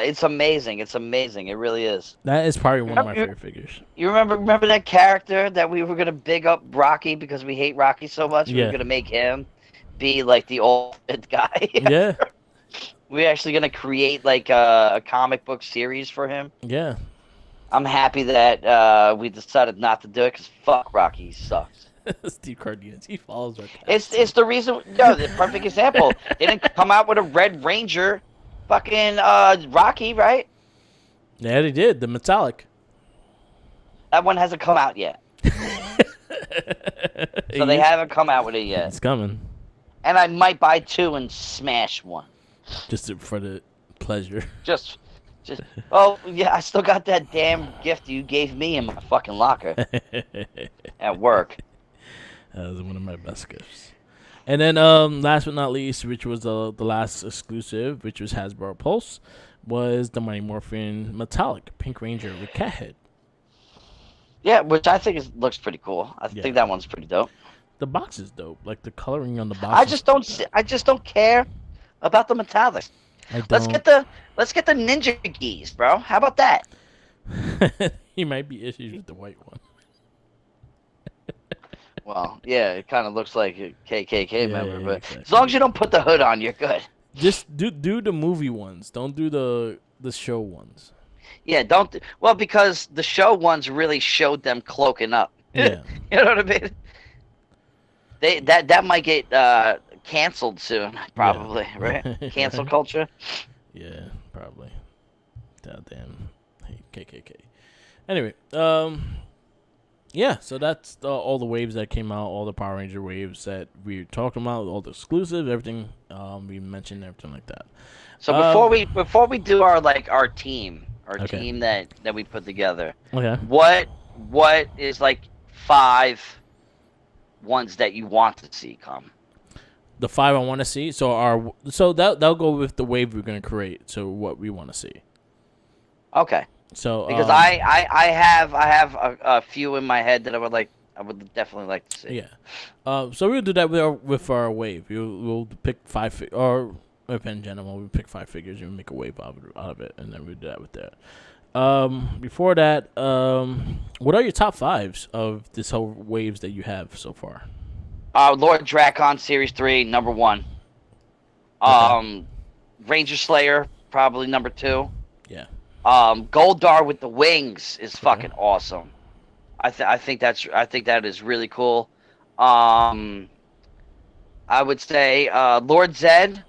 It's amazing. It's amazing. It really is. That is probably one of my favorite figures. You remember that character that we were gonna big up Rocky because we hate Rocky so much? Yeah. We were gonna make him be like the old guy. Yeah. We're actually gonna create like a comic book series for him. Yeah. I'm happy that we decided not to do it because fuck Rocky, he sucks. Steve Cardenas, he follows our cast. It's the reason. No, the perfect example. They didn't come out with a Red Ranger. Fucking Rocky, right? Yeah, they did. The metallic. That one hasn't come out yet. So they haven't come out with it yet. It's coming. And I might buy 2 and smash 1. Just for the pleasure. Just. Oh, yeah, I still got that damn gift you gave me in my fucking locker. At work. That was one of my best gifts. And then, last but not least, which was the last exclusive, which was Hasbro Pulse, was the Mighty Morphin Metallic Pink Ranger with cat head. Yeah, which I think looks pretty cool. I think that one's pretty dope. The box is dope. Like the coloring on the box. I just don't care about the metallic. Let's get the ninja geese, bro. How about that? He might be issues with the white one. Well, yeah, it kind of looks like a KKK member, but exactly. as long as you don't put the hood on, you're good. Just do the movie ones. Don't do the show ones. Yeah, don't. Well, because the show ones really showed them cloaking up. Yeah. You know what I mean? That might get canceled soon, probably, right? Cancel culture. Yeah, probably. Goddamn, KKK. Anyway, yeah. So that's all the waves that came out, all the Power Ranger waves that we were talking about, all the exclusives, everything. We mentioned everything like that. So before we do our team that we put together. Okay. What is like 5 ones that you want to see come? The 5 I want to see. So that'll go with the wave we're gonna create. So what we want to see. Okay. So because I have a few in my head that I would definitely like to see. Yeah. So we'll do that with our wave. We'll pick 5 or in general we'll pick 5 figures and we'll make a wave out of it, and then we'll do that with that. Before that, what are your top 5s of this whole waves that you have so far? Lord Drakon Series 3, number 1. Okay. Ranger Slayer, probably number 2. Yeah. Goldar with the wings is fucking awesome. I think that is really cool. I would say Lord Zed,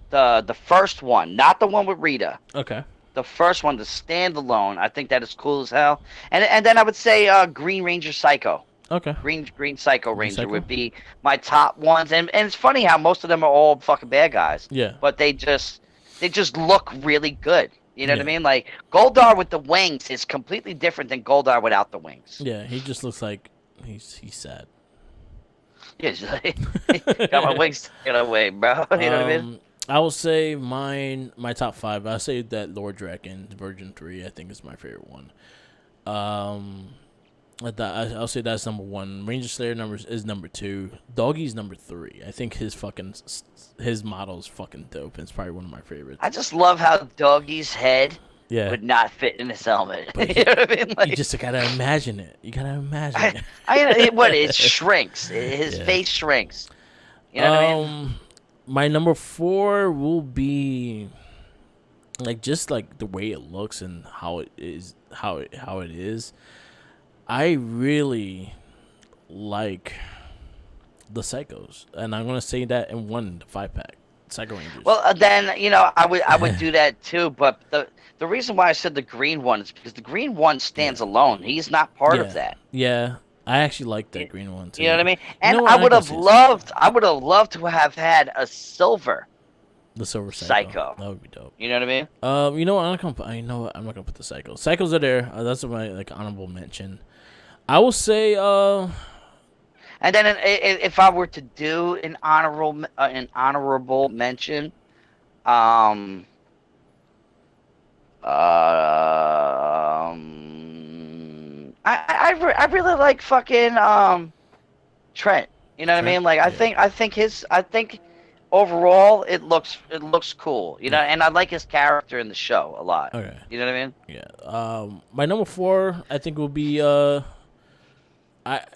the first one, not the one with Rita. Okay. The first one, the standalone, I think that is cool as hell. And then I would say Green Ranger Psycho. Okay. Green Psycho Ranger would be my top ones. And it's funny how most of them are all fucking bad guys. Yeah. But they just look really good. You know what I mean? Like Goldar with the wings is completely different than Goldar without the wings. Yeah, he just looks like he's sad. Yeah, he's like, got my wings taken away, bro. You know what I mean? I will say my top 5. I'll say that Lord Drakon Version 3, I think, is my favorite one. I'll say that's number 1. Ranger Slayer is number 2. Doggy's number 3. I think his model is fucking dope. And it's probably one of my favorites. I just love how Doggy's head would not fit in his helmet. You know what I mean? Like, you just gotta imagine it. You gotta imagine it. It shrinks. His face shrinks. You know what I mean? My number 4 will be just the way it looks and how it is. I really like the Psychos, and I'm gonna say that in the 5-pack Psycho Rangers. Well, then I would do that too, but the reason why I said the green one is because the green one stands alone. He's not part of that. Yeah, I actually like that green one too. You know what I mean? And I would have loved to have had a silver. The Silver Psycho. That would be dope. You know what I mean? I'm not gonna put the Psychos. Psychos are there. That's my honorable mention. I will say. And then if I were to do an honorable mention, I really like fucking Trent. You know what I mean? Like I think overall it looks cool. You know, and I like his character in the show a lot. Okay. You know what I mean? Yeah. My number 4 I think will be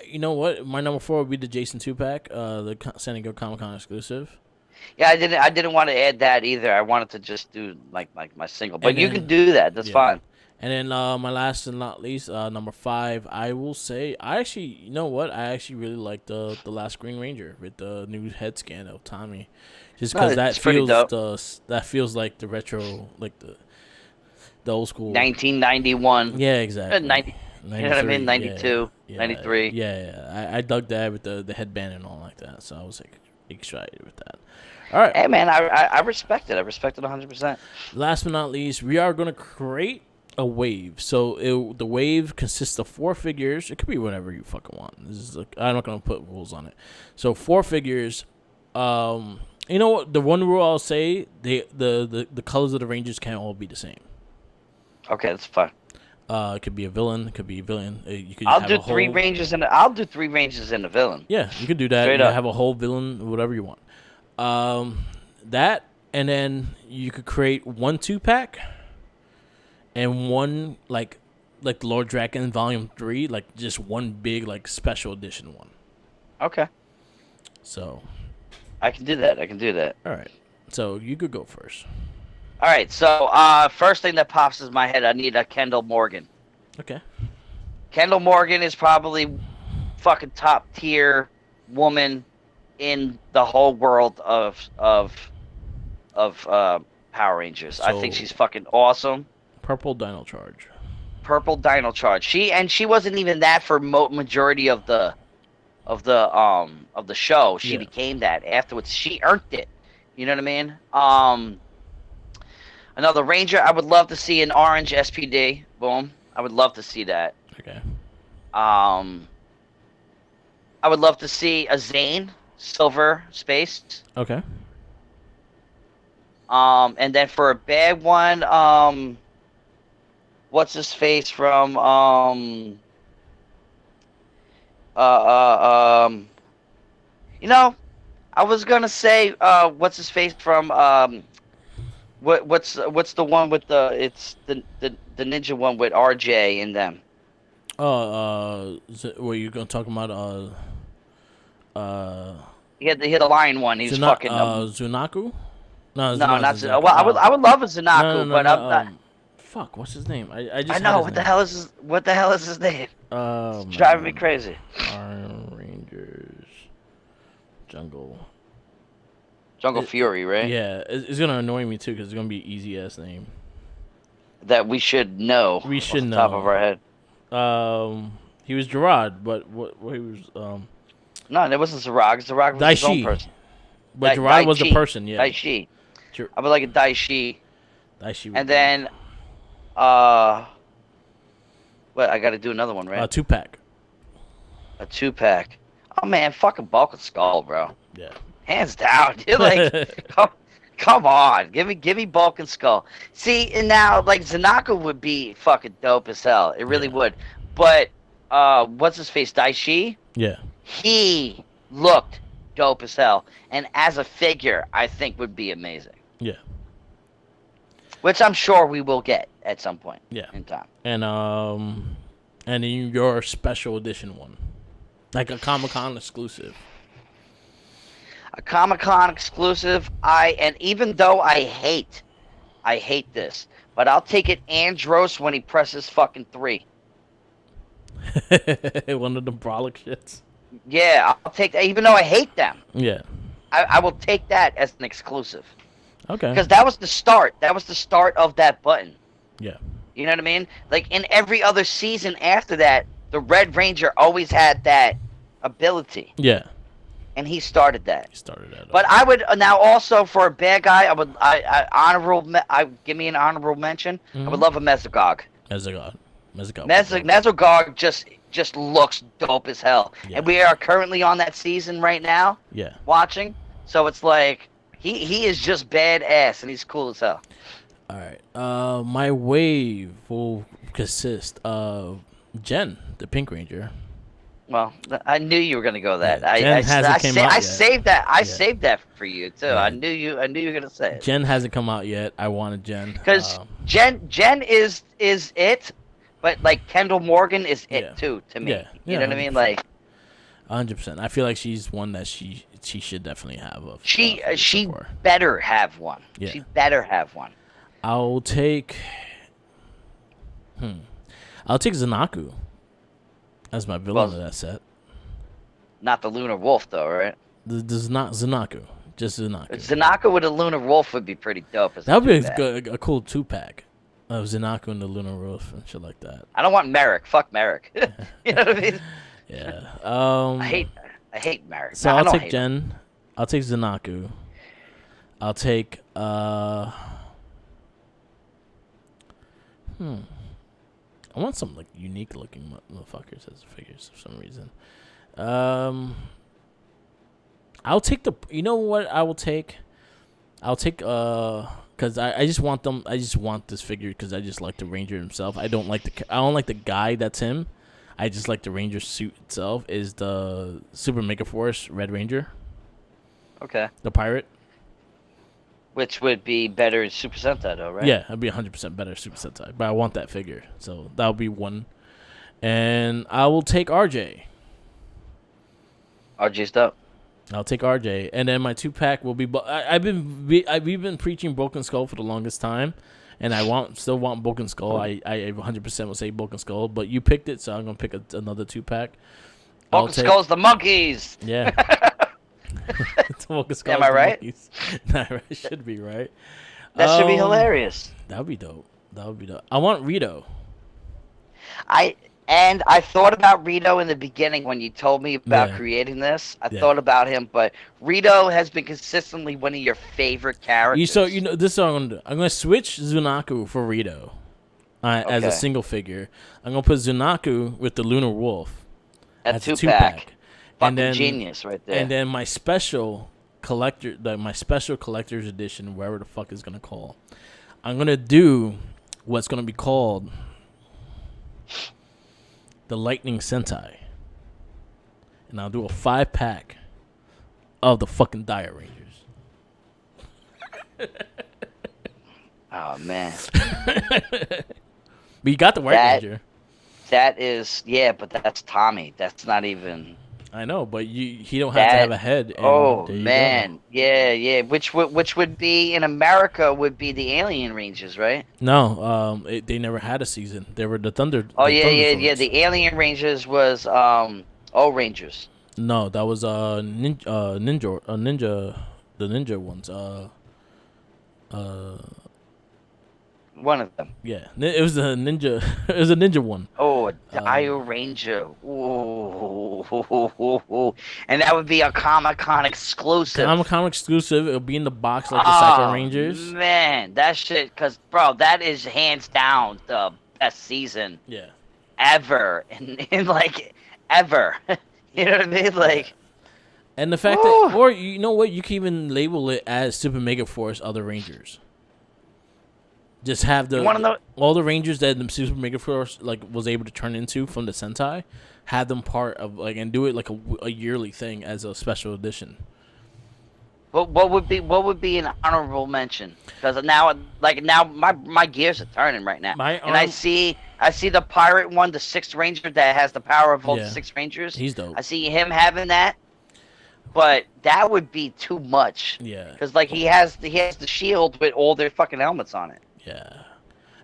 you know what? My number 4 would be the Jason 2-pack, the San Diego Comic-Con exclusive. Yeah, I didn't want to add that either. I wanted to just do like my single, but you can do that. That's fine. And then my last and not least, number 5, I will say I actually really like the last Green Ranger with the new head scan of Tommy, just because that feels like the retro, like the old school 1991. Yeah, exactly. You know what I mean? 92, yeah, 93. Yeah. I dug that with the headband and all like that, so I was excited with that. All right. Hey, man, I respect it. I respect it 100%. Last but not least, we are going to create a wave. So the wave consists of 4 figures. It could be whatever you fucking want. I'm not going to put rules on it. So 4 figures. You know what? The one rule I'll say, the colors of the Rangers can't all be the same. Okay, that's fine. It could be a villain. It could be a villain. You could. I'll do 3 Rangers and I'll do 3 Rangers and a villain. Yeah, you could do that. Straight up. Have a whole villain, whatever you want. That, and then you could create 1 2-pack, and 1 like the Lord Drakon Volume 3, like just one big special edition one. Okay. So. I can do that. All right. So you could go first. All right. So first thing that pops in my head, I need a Kendall Morgan. Okay. Kendall Morgan is probably fucking top tier woman in the whole world of Power Rangers. So, I think she's fucking awesome. Purple Dino Charge. She wasn't even that for majority of the show. She became that afterwards. She earned it. You know what I mean? Another Ranger. I would love to see an orange Spde. Boom. I would love to see that. Okay. I would love to see a Zane silver space. Okay. And then for a bad one, what's his face from you know, I was gonna say what's his face from what's the one with it's the ninja one with RJ in them. Were you gonna talk about He had the lion one. He was fucking Zunaku? No, not Zunaku. Well, I would love a Zunaku, but I'm not. Fuck, what's his name? I know what the hell is his name? It's driving me crazy. Power Rangers Jungle Fury, right? Yeah, it's gonna annoy me too because it's gonna be an easy ass name that we should know. We should know top of our head. He was Gerard, but what he was No, that wasn't Zarag. Zarag was his own person. But Gerard was the person, yeah. Daishi. I would like a Daishi. And then, what? I got to do another one, right? A 2-pack. A 2-pack. Oh man, fucking Bulk and Skull, bro. Yeah. Hands down. You're like, come on, give me Bulk and Skull. See, and now like Zanaka would be fucking dope as hell. It really would. But what's his face? Daishi? Yeah. He looked dope as hell, and as a figure, I think would be amazing. Yeah. Which I'm sure we will get at some point. Yeah. In time. And in your special edition one, like a Comic-Con exclusive. A Comic-Con exclusive. And even though I hate this, but I'll take it Andros when he presses fucking 3. One of the brolic shits. Yeah, I'll take that, even though I hate them. Yeah. I will take that as an exclusive. Okay. Because that was the start. That was the start of that button. Yeah. You know what I mean? Like, in every other season after that, the Red Ranger always had that ability. Yeah. And he started that. But off. I would, now also, for a bad guy, give me an honorable mention. Mm-hmm. I would love a Mesogog. Mesogog just looks dope as hell. Yeah. And we are currently on that season right now. Yeah. Watching. So it's like, he is just badass, and he's cool as hell. All right. My wave will consist of Jen, the Pink Ranger. Well, I knew you were gonna go that. Yeah, I saved that. I saved that for you too. Yeah. I knew you were gonna say it. Jen hasn't come out yet. I wanted Jen because Jen is it, but like Kendall Morgan is it too to me. Yeah. You know what I mean? Like 100%. I feel like she's one that she should definitely have. She better have one. Yeah. She better have one. I'll take Zanaku as my villain of that set. Not the Lunar Wolf though, right? This is not Zanaku. Just Zanaku. Zanaku with a Lunar Wolf would be pretty dope. That would be a cool 2-pack of Zanaku and the Lunar Wolf and shit like that. I don't want Merrick. Fuck Merrick. You know what I mean? Yeah. I hate Merrick. So I'll take Jen. I'll take Zanaku. I'll take I want some like unique looking motherfuckers as figures for some reason. I'll take the. You know what I will take? I'll take because I just want them. I just want this figure because I just like the Ranger himself. I don't like the guy that's him. I just like the Ranger suit itself. Is the Super Mega Force Red Ranger? Okay. The pirate. Which would be better Super Sentai, though, right? Yeah, it'd be 100% better Super Sentai. But I want that figure, so that'll be one. And I will take RJ. RJ's dope. I'll take RJ, and then my 2-pack will be. We've been preaching Broken Skull for the longest time, and I still want Broken Skull. I 100% will say Broken Skull, but you picked it, so I'm gonna pick another 2-pack. Broken Skull's the monkeys. Yeah. Broken Skull's Am I right? Monkeys. Nah, it should be right. That should be hilarious. That would be dope. I want Rito. I thought about Rito in the beginning when you told me about creating this. I thought about him, but Rito has been consistently one of your favorite characters. So this is what I'm gonna do. I'm gonna switch Zunaku for Rito as a single figure. I'm gonna put Zunaku with the Lunar Wolf as a 2-pack. And then genius right there. And then my special collector's edition, wherever the fuck is gonna call. I'm gonna do what's gonna be called the Lightning Sentai, and I'll do a 5-pack of the fucking Dire Rangers. Oh man! But you got the White Ranger. That is, but that's Tommy. That's not even. I know, but he don't have to have a head. Oh man, yeah. Which would be in America would be the Alien Rangers, right? No, they never had a season. They were the Thunder. Oh yeah. The Alien Rangers was O-Rangers. No, that was ninja, the ninja ones. One of them. Yeah, it was the ninja. It was a ninja one. Oh, a Dire Ranger. Ooh. And that would be a Comic-Con exclusive. Comic-Con exclusive. It'll be in the box like the Psycho Rangers. Man, that shit. Because, bro, that is hands down the best season. Yeah. Ever. In like, ever. You know what I mean? Like. And the fact that, or you know what, you can even label it as Super Mega Force Other Rangers. Just have all the Rangers that the Super Mega Force was able to turn into from the Sentai, have them part of and do it like a yearly thing as a special edition. What would be an honorable mention? Because now my gears are turning right now, and I see the pirate one, the 6th Ranger that has the power of all the 6 Rangers. He's dope. I see him having that, but that would be too much. Yeah, because he has the shield with all their fucking helmets on it. Yeah.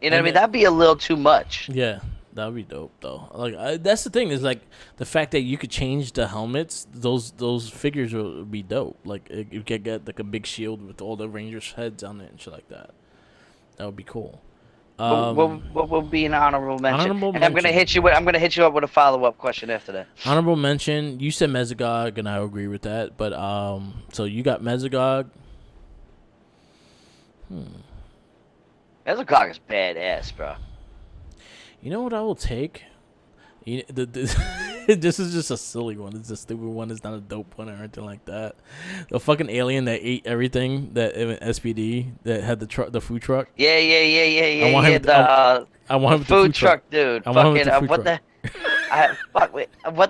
You know what I mean? That'd be a little too much. Yeah, that'd be dope though. That's the thing is the fact that you could change the helmets. Those figures would be dope. You could get a big shield with all the Rangers' heads on it and shit like that. That would be cool. What would be an honorable mention? I'm gonna hit you up with a follow-up question after that. Honorable mention. You said Mesogog, and I agree with that. But so you got Mesogog. Mesogog is badass, bro. You know what I will take? This is just a silly one. It's a stupid one. It's not a dope one or anything like that. The fucking alien that ate everything that Spde that had the food truck. Yeah. I want him the food truck, dude. What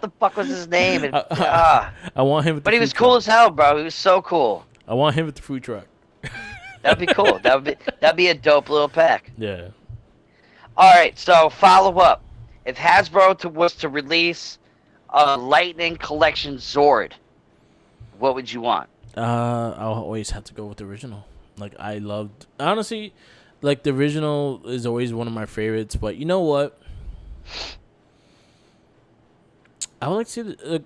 the fuck was his name? I want him. But he was cool as hell, bro. He was so cool. I want him with the food truck. That'd be cool. That'd be a dope little pack. Yeah. All right. So follow up. If Hasbro was to release a Lightning Collection Zord, what would you want? I'll always have to go with the original. Honestly, the original is always one of my favorites. But you know what? I would like to see the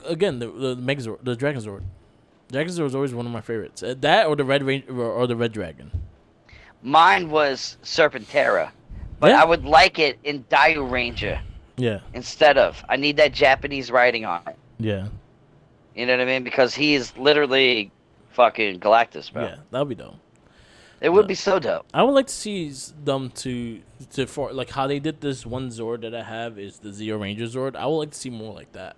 Megazord, the Dragon Zord. Dragon Zord is always one of my favorites. That or the Red Ranger or the Red Dragon. Mine was Serpentera, but I would like it in Dire Ranger. Yeah. Instead of, I need that Japanese writing on it. Yeah. You know what I mean? Because he is literally fucking Galactus, bro. Yeah, that'd be dope. It would be so dope. I would like to see them for how they did this one Zord that I have is the Zeo Ranger Zord. I would like to see more like that.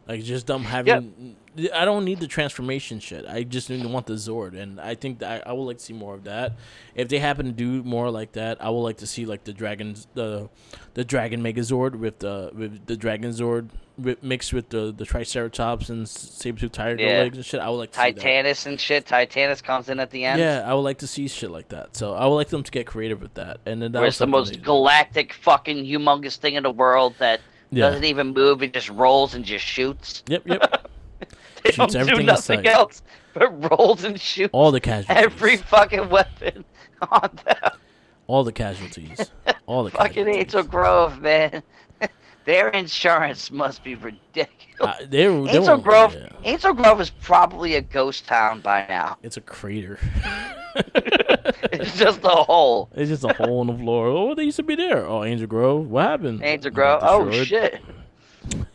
Just them having... Yep. I don't need the transformation shit. I just want the Zord. And I think that I would like to see more of that. If they happen to do more like that, I would like to see the Dragon Megazord with the Dragon Zord mixed with the Triceratops and Saber-tooth tiger legs and shit. I would like to see that. Titanus and shit. Titanus comes in at the end. Yeah, I would like to see shit like that. So I would like them to get creative with that. And then where's the most galactic fucking humongous thing in the world that doesn't even move, it just rolls and just shoots. Yep. shoots everything in sight. Nothing else but rolls and shoots. All the casualties. Every fucking weapon on them. All the casualties. All the fucking Angel Grove, man. Their insurance must be ridiculous. Angel Grove. Yeah. Angel Grove is probably a ghost town by now. It's a crater. It's just a hole. It's just a hole in the floor. Oh, they used to be there. Oh, Angel Grove. What happened? Angel Grove. Oh shit.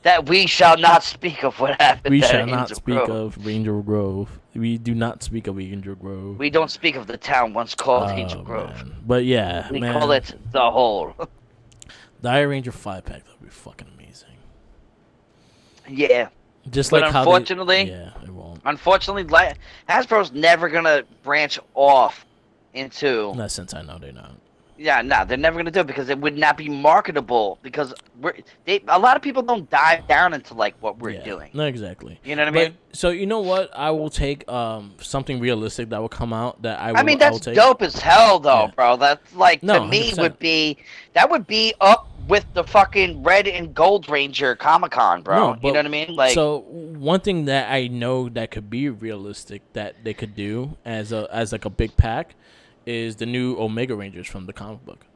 That we shall not speak of what happened. We shall not speak of Angel Grove. We do not speak of Angel Grove. We don't speak of the town once called Angel Grove. Man. But yeah, we call it the hole. The Iron Ranger 5-pack, that would be fucking amazing. Yeah. Just like unfortunately, yeah, it won't. Unfortunately, Hasbro's never gonna branch off into. Not since I know they're not. Yeah, no, they're never gonna do it because it would not be marketable. Because a lot of people don't dive down into like what we're doing. No, exactly. You know what I mean? So you know what? I will take something realistic that will come out that I will. I mean, that's dope as hell, though, bro. That's like to me 100%. would be up with the fucking Red and Gold Ranger Comic-Con, bro. You know what I mean? Like, so one thing that I know that could be realistic that they could do as like a big pack is the new Omega Rangers from the comic book.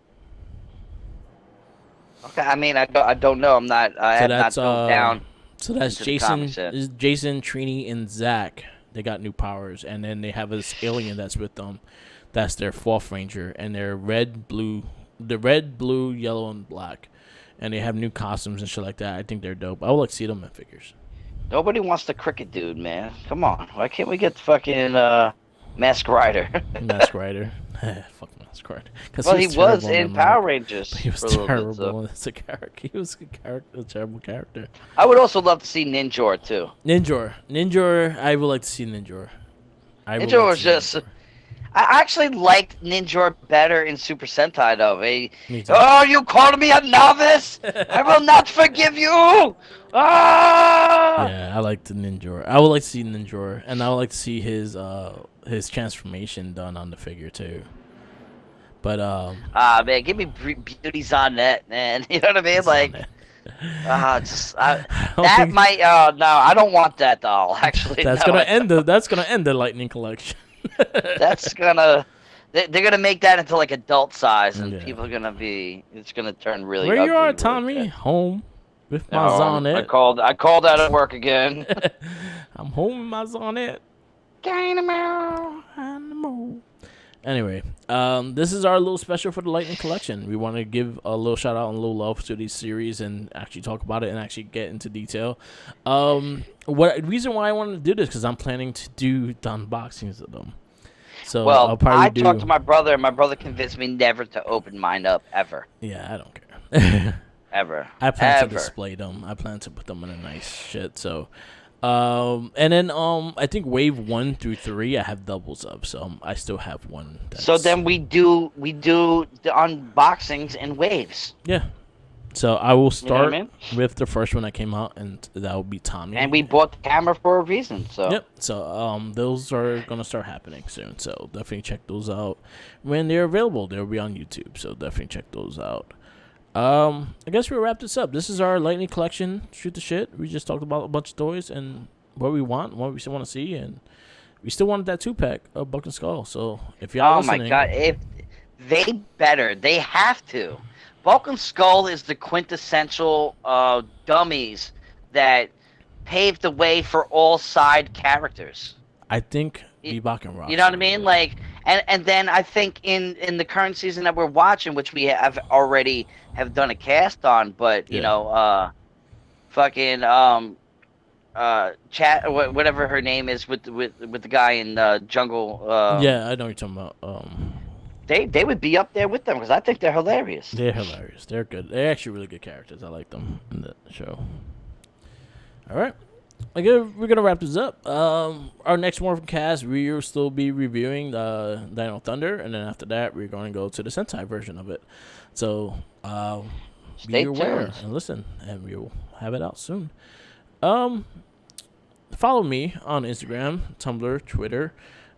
Okay, I mean, I don't know. I have not gone down. So that's Jason, Trini, and Zach. They got new powers, and then they have this alien that's with them. That's their fourth Ranger, and they're red, blue, yellow, and black, and they have new costumes and shit like that. I think they're dope. I would like to see them in figures. Nobody wants the cricket dude, man. Come on, why can't we get the fucking Mask Rider? Mask Rider. Fuck Mask Rider. Well, he was in Power Rangers. He was terrible as a character. He was a terrible character. I would also love to see Ninjor too. Ninjor. I would like to see Ninjor. Ninjor was just. I actually liked Ninjor better in Super Sentai, though. Oh, you called me a novice? I will not forgive you! Ah! Yeah, I liked the Ninjor. I would like to see Ninjor, and I would like to see his transformation done on the figure, too. But, man, give me Beauty's on that, man. You know what I mean? Like, that might, no, I don't want that doll, actually. That's gonna end the Lightning Collection. That's gonna they're gonna make that into like adult size, and people are gonna be. It's gonna turn really. Where ugly you are, Tommy? Home with my Zonette. I called out at work again. I'm home with my Zonette. Anyway, this is our little special for the Lightning Collection. We want to give a little shout out and a little love to these series and actually talk about it and actually get into detail. Reason why I wanted to do this because I'm planning to do the unboxings of them. So well, I talked to my brother, and my brother convinced me never to open mine up ever. Yeah, I don't care. Ever. I plan to display them. I plan to put them in a nice shit. So. And then I think wave 1 through 3 I have doubles of, so I still have one. So then we do the unboxings in waves. Yeah. So I will start with the first one that came out, and that will be Tommy. And we bought the camera for a reason. So yep. So those are gonna start happening soon. So definitely check those out when they're available. They'll be on YouTube. So definitely check those out. I guess we'll wrap this up. This is our Lightning Collection. Shoot the shit. We just talked about a bunch of toys and what we want, what we still want to see, and we still wanted that 2-pack of Buck and Skull. So if y'all listening, my god, if they have to. Bulk and Skull is the quintessential dummies that paved the way for all side characters. I think Bebop and Rock. You know what I mean? Like, and then I think in the current season that we're watching, which we have already have done a cast on, but you know, fucking chat whatever her name is with the guy in Jungle. Yeah, I know what you're talking about. They would be up there with them because I think they're hilarious. They're hilarious. They're good. They're actually really good characters. I like them in the show. All right. We're going to wrap this up. Our next MorphinCast, we will still be reviewing the Dino Thunder, and then after that, we're going to go to the Sentai version of it. So be aware and listen, and we will have it out soon. Follow me on Instagram, Tumblr, Twitter,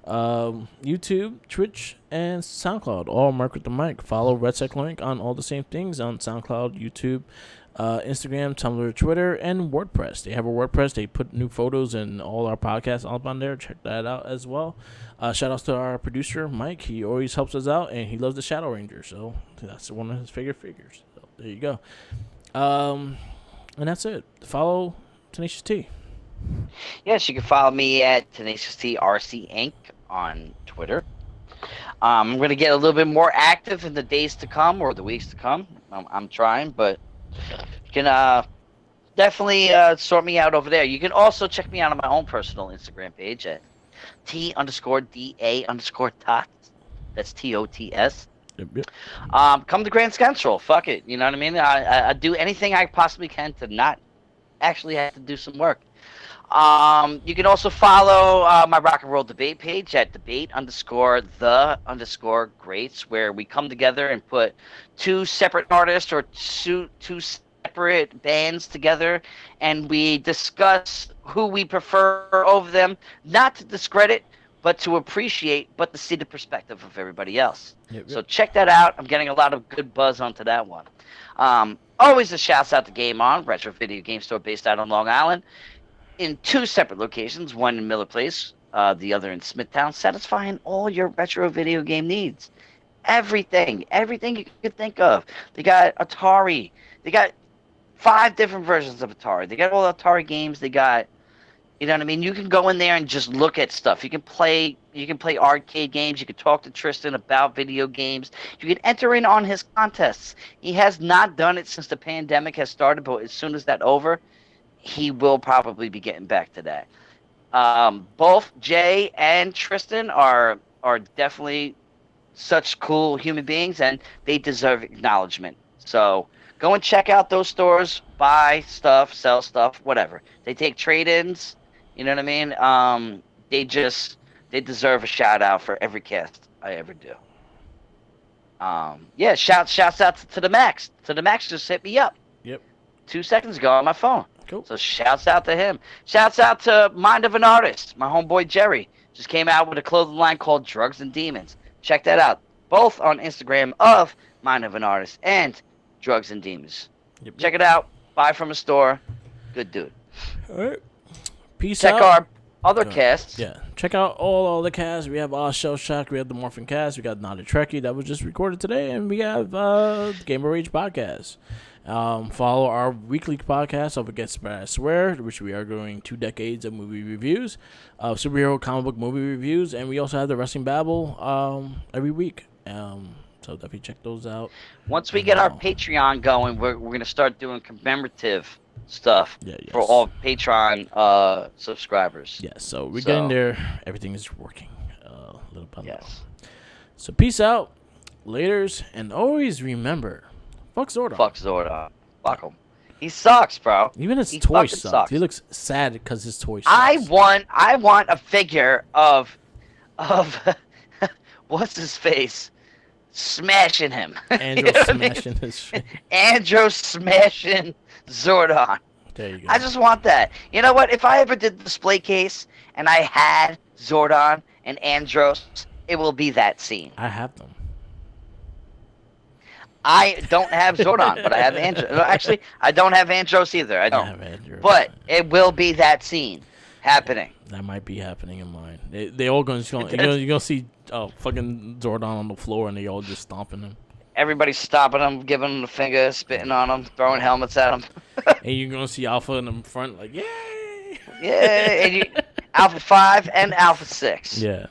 YouTube, Twitch, and SoundCloud. All Mark with the Mic. Follow Red Sec Link on all the same things on SoundCloud, YouTube, Instagram, Tumblr, Twitter, and WordPress. They have a WordPress. They put new photos and all our podcasts up on there. Check that out as well. Shout outs to our producer, Mike. He always helps us out, and he loves the Shadow Ranger, so that's one of his favorite figures. So there you go. And that's it. Follow Tenacious T. Yes, you can follow me at Tenacious T RC Inc. on Twitter. I'm going to get a little bit more active in the days to come or the weeks to come. I'm trying, but you can definitely sort me out over there. You can also check me out on my own personal Instagram page at T_DA_tots. That's TOTS. Yep. Come to Grand Central. Fuck it. You know what I mean? I do anything I possibly can to not actually have to do some work. You can also follow my rock and roll debate page at debate_the_greats, where we come together and put two separate artists or two separate bands together, and we discuss who we prefer over them, not to discredit, but to appreciate, but to see the perspective of everybody else. Yep. So check that out. I'm getting a lot of good buzz onto that one. Always a shouts out to Game On, retro video game store based out on Long Island, in two separate locations, one in Miller Place, the other in Smithtown, satisfying all your retro video game needs. Everything you could think of. They got Atari. They got 5 different versions of Atari. They got all the Atari games. They got, you know what I mean? You can go in there and just look at stuff. You can play arcade games. You can talk to Tristan about video games. You can enter in on his contests. He has not done it since the pandemic has started, but as soon as that's over, he will probably be getting back to that. Both Jay and Tristan are definitely such cool human beings, and they deserve acknowledgement. So go and check out those stores, buy stuff, sell stuff, whatever. They take trade-ins, you know what I mean? They deserve a shout out for every cast I ever do. Shouts out to the Max. To the Max just hit me up. Yep. 2 seconds ago on my phone. Cool. So shouts out to him. Shouts out to Mind of an Artist. My homeboy Jerry just came out with a clothing line called Drugs and Demons. Check that out. Both on Instagram of Mind of an Artist and Drugs and Demons. Yep. Check it out. Buy from a store. Good dude. All right. Peace Check out. our other casts. Yeah. Check out all the casts. We have Shell Shock. We have the MorphinCast. We got Not a Trekkie that was just recorded today. And we have the Gamer Rage podcast. Follow our weekly podcast of Against But I Swear, which we are going 2 decades of movie reviews, superhero comic book movie reviews, and we also have the Wrestling Babble every week. So definitely check those out. Once we get our Patreon going, we're going to start doing commemorative stuff for all Patreon subscribers. Yes, so we're getting there. Everything is working little by little. So peace out, laters, and always remember, fuck Zordon. Fuck Zordon. Fuck him. He sucks, bro. Even his toy sucks. He looks sad because his toy sucks. I want a figure of what's his face smashing him. Andro smashing his face. Andro smashing Zordon. There you go. I just want that. You know what? If I ever did the display case and I had Zordon and Andros, it will be that scene. I have them. I don't have Zordon, but I have Andros. Actually, I don't have Andros either. I don't. have Andros. But it will be that scene happening. That might be happening in mine. They all going to you're gonna see fucking Zordon on the floor and they all just stomping him. Everybody's stopping him, giving him the finger, spitting on him, throwing helmets at him. And you're gonna see Alpha in the front like yay. Yeah, and Alpha 5 and Alpha 6. Yeah.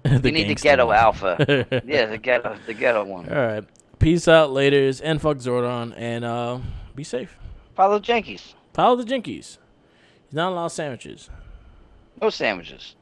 You need the ghetto Alpha. Yeah, the ghetto one. All right. Peace out, laters, and fuck Zordon, and be safe. Follow Jinkies. Follow the Jinkies. He's not allowed sandwiches. No sandwiches.